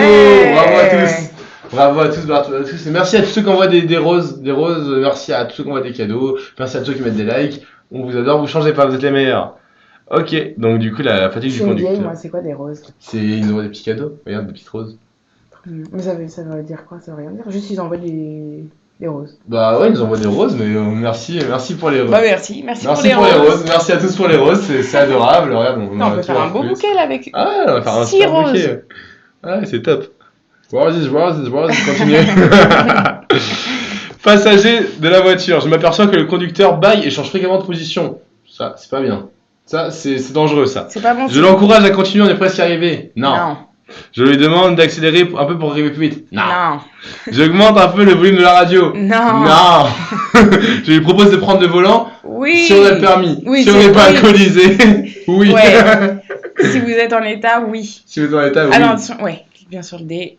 Bravo à tous. Bravo à tous. Et merci à tous ceux qui envoient des roses. Merci à tous ceux qui envoient des cadeaux. Merci à tous ceux qui mettent des likes. On vous adore, vous changez pas, vous êtes les meilleurs. Ok, donc du coup, la fatigue du conducteur. Vieille, moi, c'est quoi des roses ? Ils envoient des petits cadeaux. Regarde, des petites roses. Mais ça veut dire quoi ? Ça veut rien dire. Juste, ils envoient des roses. Bah ouais, ils nous envoient des roses, mais merci pour les roses. Bah merci pour les roses. Merci à tous pour les roses, c'est adorable. Regarde, on peut faire un beau bouquet là avec. Ah, on va faire un 6 roses. Bouquet. Ouais, c'est top. Roses, continue. Passager de la voiture, je m'aperçois que le conducteur bâille et change fréquemment de position. Ça, c'est pas bien. Ça, c'est dangereux, ça. C'est pas bon. Je l'encourage à continuer, on est presque arrivé. Non. Je lui demande d'accélérer un peu pour arriver plus vite. Non. J'augmente un peu le volume de la radio. Non. Je lui propose de prendre le volant. Oui. Si on a le permis. Oui, si on n'est pas alcoolisé. Oui. Ouais. Si vous êtes en état, oui. Si vous êtes en état, oui. Alors, ouais, clique bien sur le D.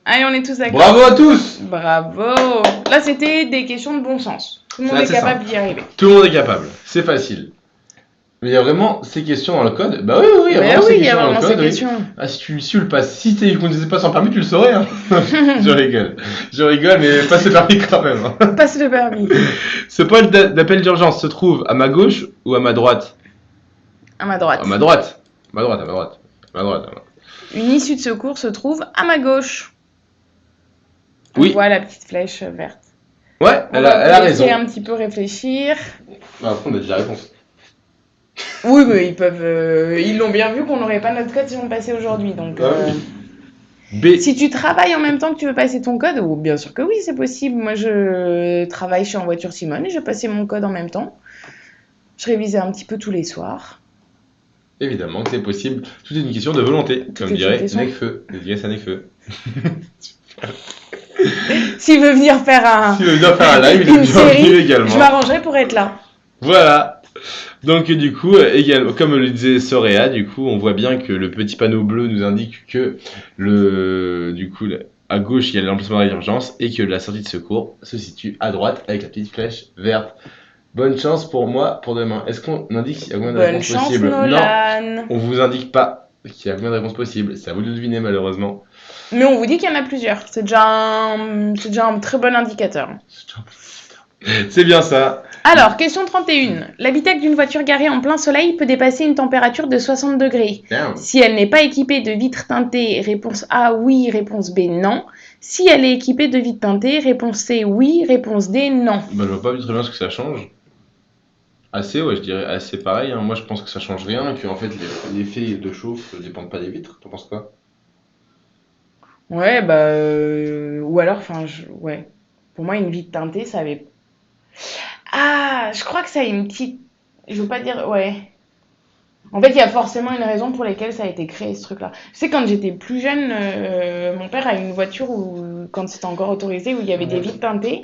Allez, on est tous d'accord. Bravo à tous. Bravo. Là, c'était des questions de bon sens. Tout le monde est capable d'y arriver. Tout le monde est capable. C'est facile. Mais il y a vraiment ces questions dans le code. Bah oui, il y a vraiment ces questions dans le code. Ah, si tu le passes, si tu ne conduisais pas sans permis, tu le saurais. Hein. Je rigole, mais passe le permis quand même. Hein. Passe le permis. Ce pôle d'appel d'urgence se trouve à ma gauche ou à ma droite ? À ma droite. À ma droite. À ma droite. Une issue de secours se trouve à ma gauche. On voit la petite flèche verte. Ouais, elle a raison. On va un petit peu réfléchir. Bah, après, on a déjà la réponse. Oui, mais ils l'ont bien vu qu'on n'aurait pas notre code si on le passait aujourd'hui. Donc, B. Si tu travailles en même temps que tu veux passer ton code, bien sûr que oui, c'est possible. Moi, je travaille, je suis en voiture Simone et je passais mon code en même temps. Je révisais un petit peu tous les soirs. Évidemment que c'est possible. Tout est une question de volonté, comme dirait Necfeu. S'il veut venir faire un live, il est bienvenu également. Je m'arrangerai pour être là. Voilà. Donc du coup, comme le disait Soraya, du coup, on voit bien que le petit panneau bleu nous indique que à gauche, il y a l'emplacement d'urgence et que la sortie de secours se situe à droite avec la petite flèche verte. Bonne chance pour moi pour demain. Est-ce qu'on indique s'il y a combien de réponses possibles ? Non, on vous indique pas qu'il y a combien de réponses possibles. C'est à vous de deviner malheureusement. Mais on vous dit qu'il y en a plusieurs. C'est déjà un très bon indicateur. C'est bien ça. Alors, question 31. L'habitacle d'une voiture garée en plein soleil peut dépasser une température de 60 degrés. Damn. Si elle n'est pas équipée de vitres teintées, réponse A, oui, réponse B, non. Si elle est équipée de vitres teintées, réponse C, oui, réponse D, non. Bah, je vois pas très bien ce que ça change. Assez, ouais, je dirais assez pareil. Hein. Moi, je pense que ça change rien et que en fait, l'effet de chauffe ne dépend pas des vitres. T'en penses quoi ? Ouais, ou alors, ouais. Pour moi, une vitre teintée, ça avait... Ah, je crois que ça a une petite... Je veux pas dire... Ouais. En fait, il y a forcément une raison pour laquelle ça a été créé, ce truc-là. Tu sais, quand j'étais plus jeune, mon père a une voiture quand c'était encore autorisé, où il y avait des vitres teintées.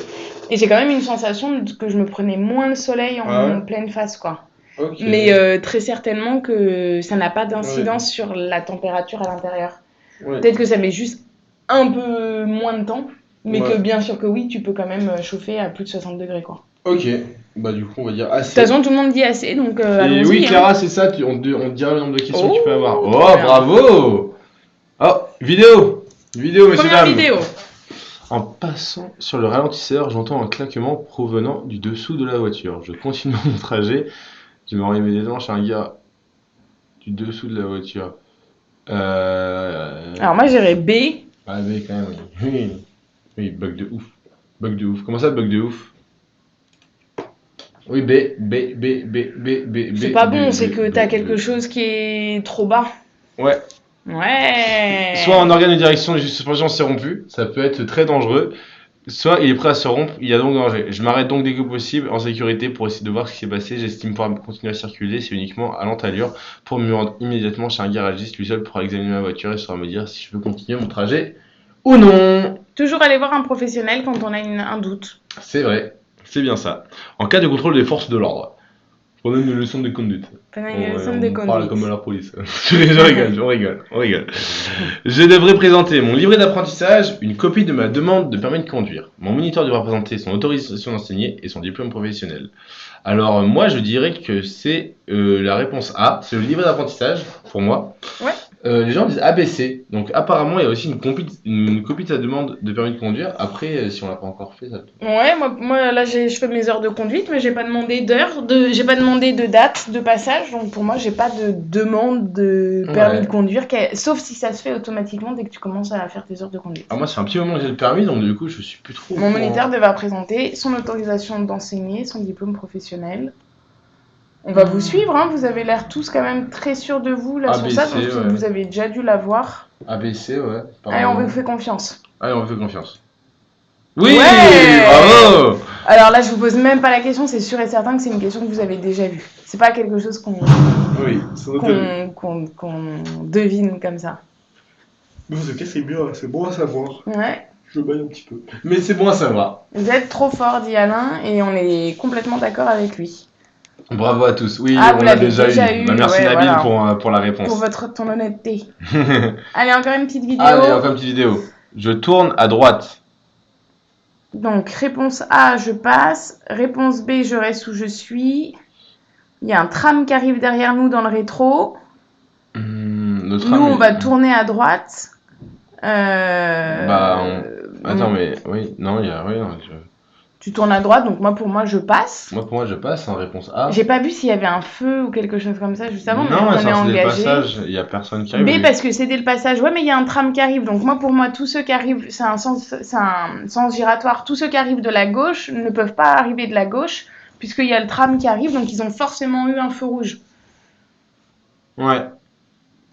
Et j'ai quand même une sensation que je me prenais moins le soleil en pleine face, quoi. Okay. Mais très certainement que ça n'a pas d'incidence sur la température à l'intérieur. Ouais. Peut-être que ça met juste un peu moins de temps, mais que bien sûr que oui, tu peux quand même chauffer à plus de 60 degrés, quoi. Ok, bah du coup on va dire assez. De toute façon tout le monde dit assez, donc allons-y. Oui Clara, c'est ça, on te dira le nombre de questions que tu peux avoir. Oh bravo. Oh, vidéo. Vidéo, messieurs, Première dames. vidéo. En passant sur le ralentisseur, j'entends un claquement provenant du dessous de la voiture. Je continue mon trajet. Je me rends immédiatement chez un gars du dessous de la voiture. Alors moi j'irais B. Ah, B quand même, oui. Oui, bug de ouf. Bug de ouf. Comment ça, bug de ouf? Oui, B. C'est pas bon, c'est que t'as quelque chose qui est trop bas. Ouais. Ouais. Soit un organe de direction de suspension s'est rompu, ça peut être très dangereux. Soit il est prêt à se rompre, il y a donc danger. Je m'arrête donc dès que possible en sécurité pour essayer de voir ce qui s'est passé. J'estime pouvoir continuer à circuler, c'est uniquement à lente allure pour me rendre immédiatement chez un garagiste. Lui seul pourra examiner ma voiture et saura me dire si je veux continuer mon trajet ou non. Toujours aller voir un professionnel quand on a un doute. C'est vrai, c'est bien ça. En cas de contrôle des forces de l'ordre. Prenez une leçon de conduite. On parle comme à la police. on rigole. Je devrais présenter mon livret d'apprentissage, une copie de ma demande de permis de conduire. Mon moniteur devra présenter son autorisation d'enseigner et son diplôme professionnel. Alors moi je dirais que c'est la réponse A, c'est le livret d'apprentissage pour moi. Ouais. Les gens disent ABC, donc apparemment il y a aussi une copie de sa demande de permis de conduire. Après, si on l'a pas encore fait, ça. Ouais, moi là je fais mes heures de conduite, mais j'ai pas demandé j'ai pas demandé de date de passage, donc pour moi j'ai pas de demande de permis de conduire, sauf si ça se fait automatiquement dès que tu commences à faire tes heures de conduite. Ah, moi c'est un petit moment que j'ai le permis, donc du coup je suis plus trop. Mon moniteur devra présenter son autorisation d'enseigner, son diplôme professionnel. On va vous suivre, hein. Vous avez l'air tous quand même très sûrs de vous là sur ça, donc vous avez déjà dû l'avoir. ABC, ouais. Allez, on vous fait confiance. Oui, ouais, bravo. Alors là, je vous pose même pas la question, c'est sûr et certain que c'est une question que vous avez déjà vue. C'est pas quelque chose qu'on devine comme ça. En tout cas, c'est bien, c'est bon à savoir. Ouais. Je baille un petit peu. Mais c'est bon à savoir. Vous êtes trop fort, dit Alain, et on est complètement d'accord avec lui. Bravo à tous. Oui, on l'a déjà eu. Bah, merci Nabil pour la réponse. Pour ton honnêteté. Allez, encore une petite vidéo. Je tourne à droite. Donc, réponse A, je passe. Réponse B, je reste où je suis. Il y a un tram qui arrive derrière nous dans le rétro. Le tram, nous, on va tourner à droite. Attends, mais oui, non, il y a rien. Tu tournes à droite, donc pour moi, je passe. Pour moi, je passe en réponse A. J'ai pas vu s'il y avait un feu ou quelque chose comme ça juste avant, mais on est engagé. Passage, il y a personne qui arrive. B, parce que c'était le passage. Ouais, mais il y a un tram qui arrive. Donc pour moi, tous ceux qui arrivent, c'est un sens giratoire. Tous ceux qui arrivent de la gauche ne peuvent pas arriver de la gauche, puisqu'il y a le tram qui arrive, donc ils ont forcément eu un feu rouge. Ouais.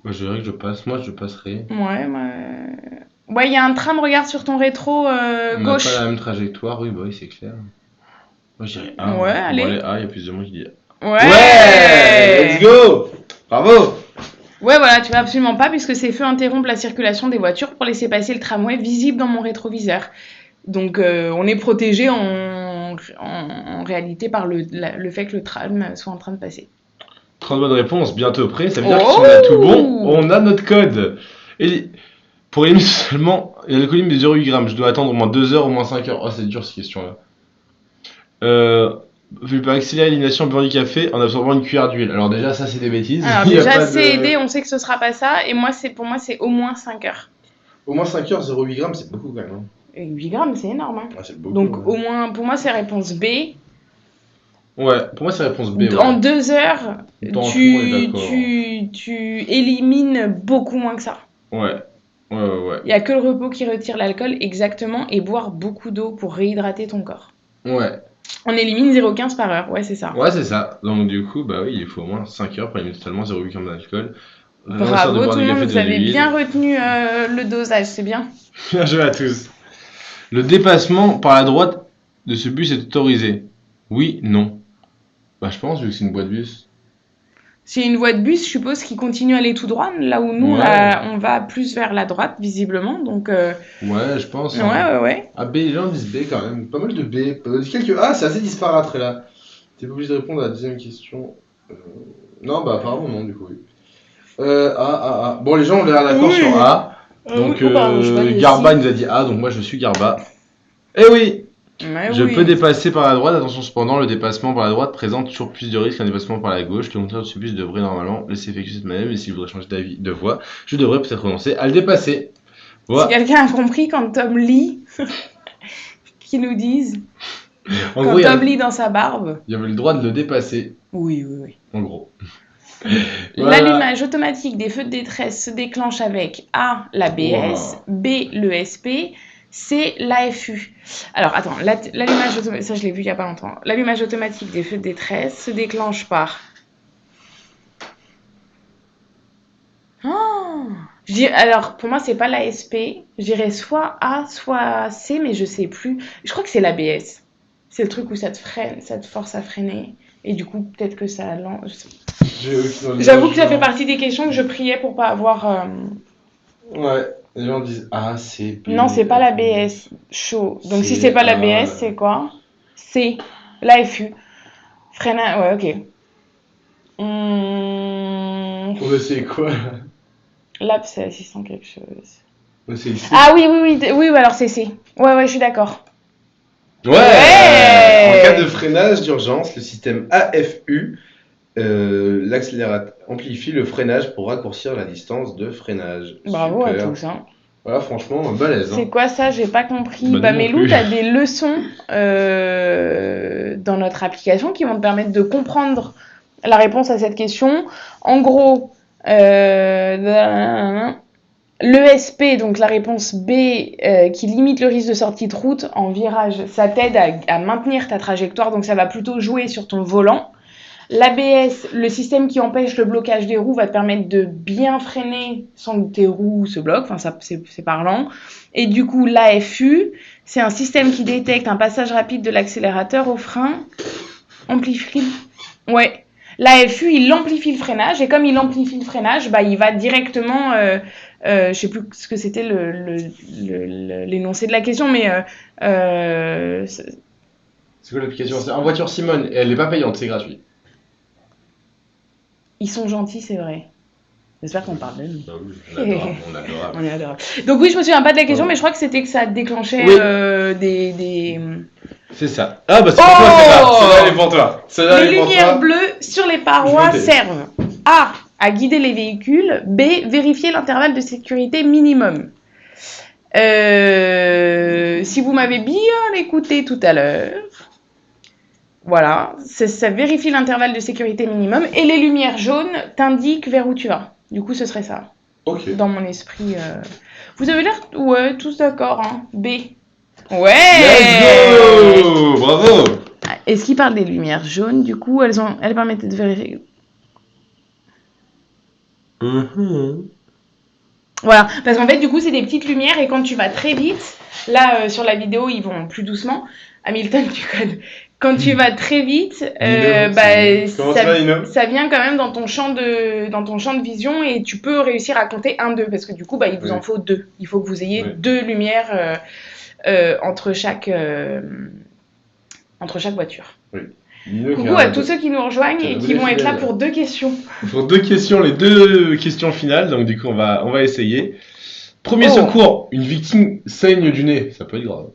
Je dirais que je passe. Moi, je passerai. Ouais, il y a un tram, regarde sur ton rétro gauche. On n'a pas la même trajectoire, oui, c'est clair. Moi, je dirais A. Ouais, allez. Bon, allez, A, il y a plus de monde qui dit A. Ouais, let's go. Bravo. Ouais, voilà, tu vas absolument pas, puisque ces feux interrompent la circulation des voitures pour laisser passer le tramway visible dans mon rétroviseur. Donc, on est protégé en réalité par le fait que le tram soit en train de passer. 30 bonnes réponses, bientôt prêt. Ça veut dire que si on a tout bon, on a notre code. Et pour éliminer seulement l'alcoolémie de 0,8 g, je dois attendre au moins 2 heures, au moins 5 heures. Oh, c'est dur ces questions-là. Je peux accélérer l'élimination du handicapé en absorbant une cuillère d'huile. Alors déjà, ça c'est des bêtises. Alors déjà, C et D, on sait que ce sera pas ça. Et pour moi, c'est au moins 5 heures. Au moins 5 heures, 0,8 g, c'est beaucoup quand même. Hein. Et 8 grammes, c'est énorme. Hein. Ah, c'est beaucoup, donc au moins, pour moi, c'est réponse B. Ouais, pour moi, c'est réponse B. En 2 heures, tu élimines beaucoup moins que ça. Ouais. Il n'y a que le repos qui retire l'alcool, exactement, et boire beaucoup d'eau pour réhydrater ton corps. Ouais. On élimine 0,15 par heure, ouais, c'est ça. Ouais, c'est ça. Donc, du coup, bah oui, il faut au moins 5 heures pour éliminer totalement 0,8 g d'alcool. Bravo tout le monde, vous avez bien retenu le dosage, c'est bien. Bien joué à tous. Le dépassement par la droite de ce bus est autorisé. Oui, non. Bah, je pense, vu que c'est une voie de bus. C'est une voie de bus, je suppose, qui continue à aller tout droit, là où nous, on va plus vers la droite, visiblement, donc... Ouais, je pense. Ouais. Ah, B, les gens disent B quand même. Pas mal de B. Quelques A, c'est assez disparate, là. T'es pas obligé de répondre à la deuxième question. Non, bah, apparemment, non, du coup, oui. A. Bon, les gens ont l'air d'accord sur A. Donc, Garba nous a dit A, donc moi, je suis Garba. Eh oui! Je peux dépasser par la droite, attention cependant, le dépassement par la droite présente toujours plus de risques qu'un dépassement par la gauche. Le conducteur de ce bus devrait normalement laisser effectuer cette manœuvre, et s'il voudrait changer de voie, je devrais peut-être renoncer à le dépasser. Ouais. Si quelqu'un a compris quand Tom lit, qu'il nous dise. En quand gros, Tom lit dans sa barbe. Il y avait le droit de le dépasser. Oui. En gros. L'allumage automatique des feux de détresse se déclenche avec A, l'ABS, B, l'ESP, C, l'AFU. Alors, attends, l'allumage automatique, ça je l'ai vu il n'y a pas longtemps. L'allumage automatique des feux de détresse se déclenche par... Alors, pour moi, c'est pas l'ASP. Je dirais soit A, soit C, mais je sais plus. Je crois que c'est l'ABS. C'est le truc où ça te freine, ça te force à freiner. Et du coup, peut-être que ça lance. J'avoue que ça fait partie des questions que je priais pour pas avoir. Ouais, les gens disent A, C, B. Non, c'est pas l'ABS. Chaud. Donc, si c'est pas l'ABS, c'est quoi? C. L'AFU. Freinage. Ouais, ok. On va essayer quoi? Là, c'est assistant quelque chose. C'est ici. Ah oui, alors c'est C. Ouais, je suis d'accord. Ouais. En cas de freinage d'urgence, le système AFU, l'accélérateur amplifie le freinage pour raccourcir la distance de freinage. Bravo Super. à tous. Hein. Voilà, franchement, balèze. C'est quoi ça? J'ai pas compris. Mélou, t'as des leçons dans notre application qui vont te permettre de comprendre la réponse à cette question. En gros, l'ESP, donc la réponse B, qui limite le risque de sortie de route en virage, ça t'aide à maintenir ta trajectoire, donc ça va plutôt jouer sur ton volant. L'ABS, le système qui empêche le blocage des roues, va te permettre de bien freiner sans que tes roues se bloquent, enfin ça c'est parlant. Et du coup, l'AFU, c'est un système qui détecte un passage rapide de l'accélérateur au frein, amplifie. Ouais. L'AFU, il amplifie le freinage, et comme il amplifie le freinage, il va directement, je sais plus ce que c'était l'énoncé de la question, mais... c'est quoi l'application? C'est en voiture Simone, et elle n'est pas payante, c'est gratuit. Ils sont gentils, c'est vrai. J'espère qu'on parle de nous. Ah oui, on adore. On est adorable. Donc oui, je me souviens pas de la question, mais je crois que c'était que ça déclenchait des... C'est ça. Ah bah c'est pour toi, celle-là elle est pour toi. Les lumières bleues sur les parois servent A, à guider les véhicules, B, vérifier l'intervalle de sécurité minimum. Si vous m'avez bien écouté tout à l'heure, voilà, ça vérifie l'intervalle de sécurité minimum et les lumières jaunes t'indiquent vers où tu vas. Du coup, ce serait ça. Ok. Dans mon esprit. Vous avez l'air, tous d'accord, hein. B. Ouais. Let's go. Bravo. Est-ce qu'il parle des lumières jaunes? Du coup, elles permettent de vérifier. Voilà, parce qu'en fait, du coup, c'est des petites lumières et quand tu vas très vite, là, sur la vidéo, ils vont plus doucement. Hamilton, tu codes. Quand tu vas très vite, ça vient quand même dans ton champ de vision et tu peux réussir à compter 1, 2 parce que du coup, il vous en faut 2. Il faut que vous ayez 2 lumières entre chaque voiture. Oui. Coucou à tous ceux qui nous rejoignent et qui vont être là pour 2 questions. Pour 2 questions, les 2 questions finales. Donc du coup, on va essayer. Premier secours, une victime saigne du nez, ça peut être grave.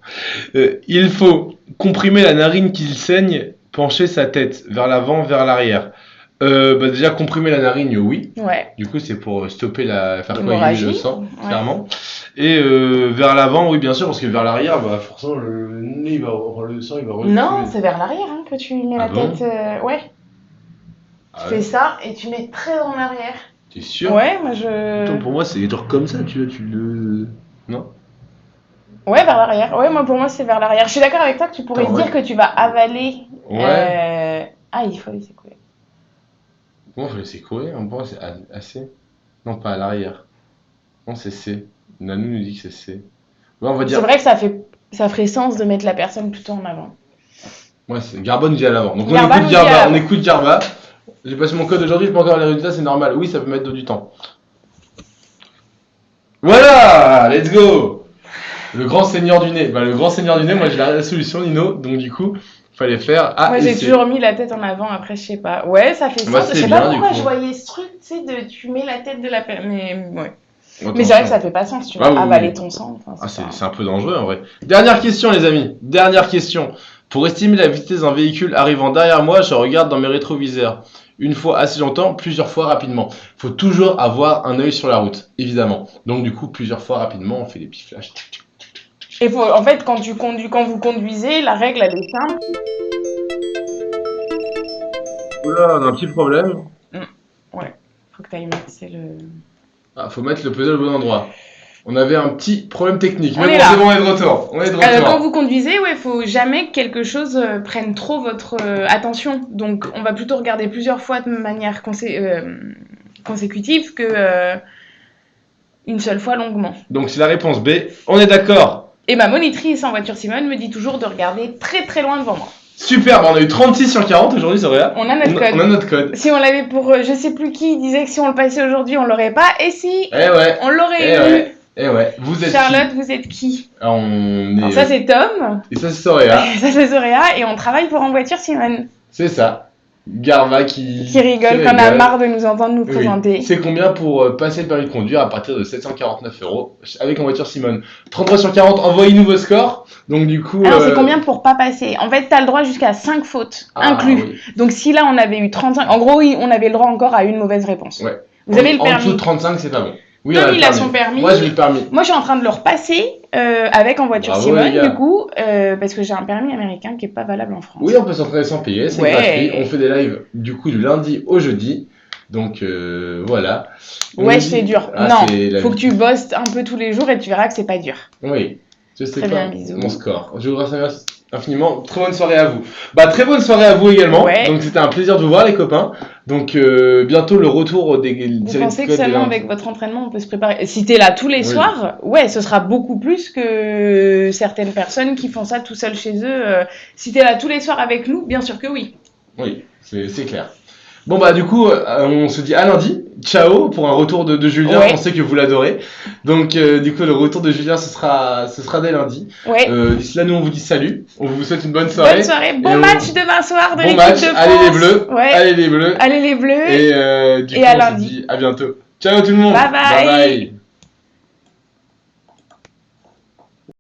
Il faut comprimer la narine qu'il saigne, pencher sa tête vers l'avant, vers l'arrière. Déjà comprimer la narine, oui. Ouais. Du coup, c'est pour stopper faire coaguler le sang, clairement. Et vers l'avant, oui, bien sûr, parce que vers l'arrière, forcément, le sang, il va reculer. Non, c'est vers l'arrière que tu mets la tête. Ouais. Tu fais ça et tu mets très en arrière. T'es sûr? Ouais, moi je... Attends, pour moi, c'est genre comme ça, tu le... Non? Ouais, vers l'arrière. Ouais, pour moi, c'est vers l'arrière. Je suis d'accord avec toi que tu pourrais dire que tu vas avaler. Ouais. Il faut laisser couler. Comment je vais laisser couler? Pour moi, c'est assez. Non, pas à l'arrière. Non, c'est C. Nanou nous dit que c'est C. Ouais, on va dire... C'est vrai que ça ferait sens de mettre la personne plutôt en avant. Ouais, c'est Garbonne dit à l'avant. Donc on écoute Garba. J'ai passé mon code aujourd'hui, je peux encore les résultats, c'est normal. Oui, ça peut mettre du temps. Voilà, let's go. Le grand seigneur du nez. Le grand seigneur du nez, moi j'ai la solution, Nino. Donc du coup, fallait faire A. Moi j'ai toujours mis la tête en avant, après je sais pas. Ouais, ça fait sens. Je sais pas pourquoi je voyais ce truc, tu sais, tu mets la tête de la personne. Mais ouais. Mais c'est vrai que ça fait pas sens, tu vas avaler ton sang. C'est un peu dangereux en vrai. Dernière question, les amis. Dernière question. Pour estimer la vitesse d'un véhicule arrivant derrière moi, je regarde dans mes rétroviseurs. une fois assez longtemps, plusieurs fois rapidement. Il faut toujours avoir un œil sur la route, évidemment. Donc du coup, plusieurs fois rapidement, on fait des petits flashs. Et en fait, quand vous conduisez, la règle, elle est simple. Oula, on a un petit problème. Ouais, faut que tu ailles mettre, c'est le... Ah, faut mettre le puzzle au bon endroit. On avait un petit problème technique, mais bon, c'est bon, on est de retour. Quand vous conduisez, faut jamais que quelque chose prenne trop votre attention. Donc, on va plutôt regarder plusieurs fois de manière consécutive que une seule fois longuement. Donc, c'est la réponse B. On est d'accord. Et ma monitrice en voiture Simone me dit toujours de regarder très très loin devant moi. Super, on a eu 36 sur 40 aujourd'hui, Soraya. On a notre code. Si on l'avait pour je sais plus qui, il disait que si on le passait aujourd'hui, on l'aurait pas. Et si on l'aurait eu. Vous êtes Charlotte, qui? Vous êtes qui? Alors, ça c'est Tom. Et ça c'est Soraya. Et on travaille pour En Voiture Simone. C'est ça. Garva qui rigole, qu'on a marre de nous entendre nous présenter. C'est combien pour passer le permis de conduire à partir de 749 € avec En Voiture Simone? 33 sur 40, envoyez-nous vos scores. Donc du coup... Alors c'est combien pour pas passer? En fait, t'as le droit jusqu'à 5 fautes inclus. Oui. Donc si là on avait eu 35... En gros, oui, on avait le droit encore à une mauvaise réponse. Ouais. Vous avez le permis. En dessous de 35, c'est pas bon. Oui, Tom, il a son permis. Moi, j'ai le permis. Moi, je suis en train de le repasser avec En Voiture Simone, du coup, parce que j'ai un permis américain qui est pas valable en France. Oui, on peut s'entraîner sans payer, c'est gratuit. On fait des lives, du coup, du lundi au jeudi. Donc, voilà. C'est dur. Faut que tu bosses un peu tous les jours et tu verras que c'est pas dur. Oui, je sais très pas bien, mon score. Je vous remercie infiniment. Très bonne soirée à vous. Très bonne soirée à vous également. Ouais. Donc, c'était un plaisir de vous voir, les copains. Donc, bientôt le retour des Vous pensez que seulement avec votre entraînement, on peut se préparer? Si t'es là tous les soirs, ce sera beaucoup plus que certaines personnes qui font ça tout seuls chez eux. Si t'es là tous les soirs avec nous, bien sûr que oui. Oui, c'est clair. Bon, du coup, on se dit à lundi. Ciao pour un retour de Julien. On sait que vous l'adorez. Donc, du coup, le retour de Julien, ce sera dès lundi. D'ici là, nous, on vous dit salut. On vous souhaite une bonne soirée. Bonne soirée. Bon match demain soir de l'équipe de France. Allez les Bleus. Allez les Bleus. Et du coup, à on lundi. se dit à bientôt. Ciao tout le monde. Bye bye.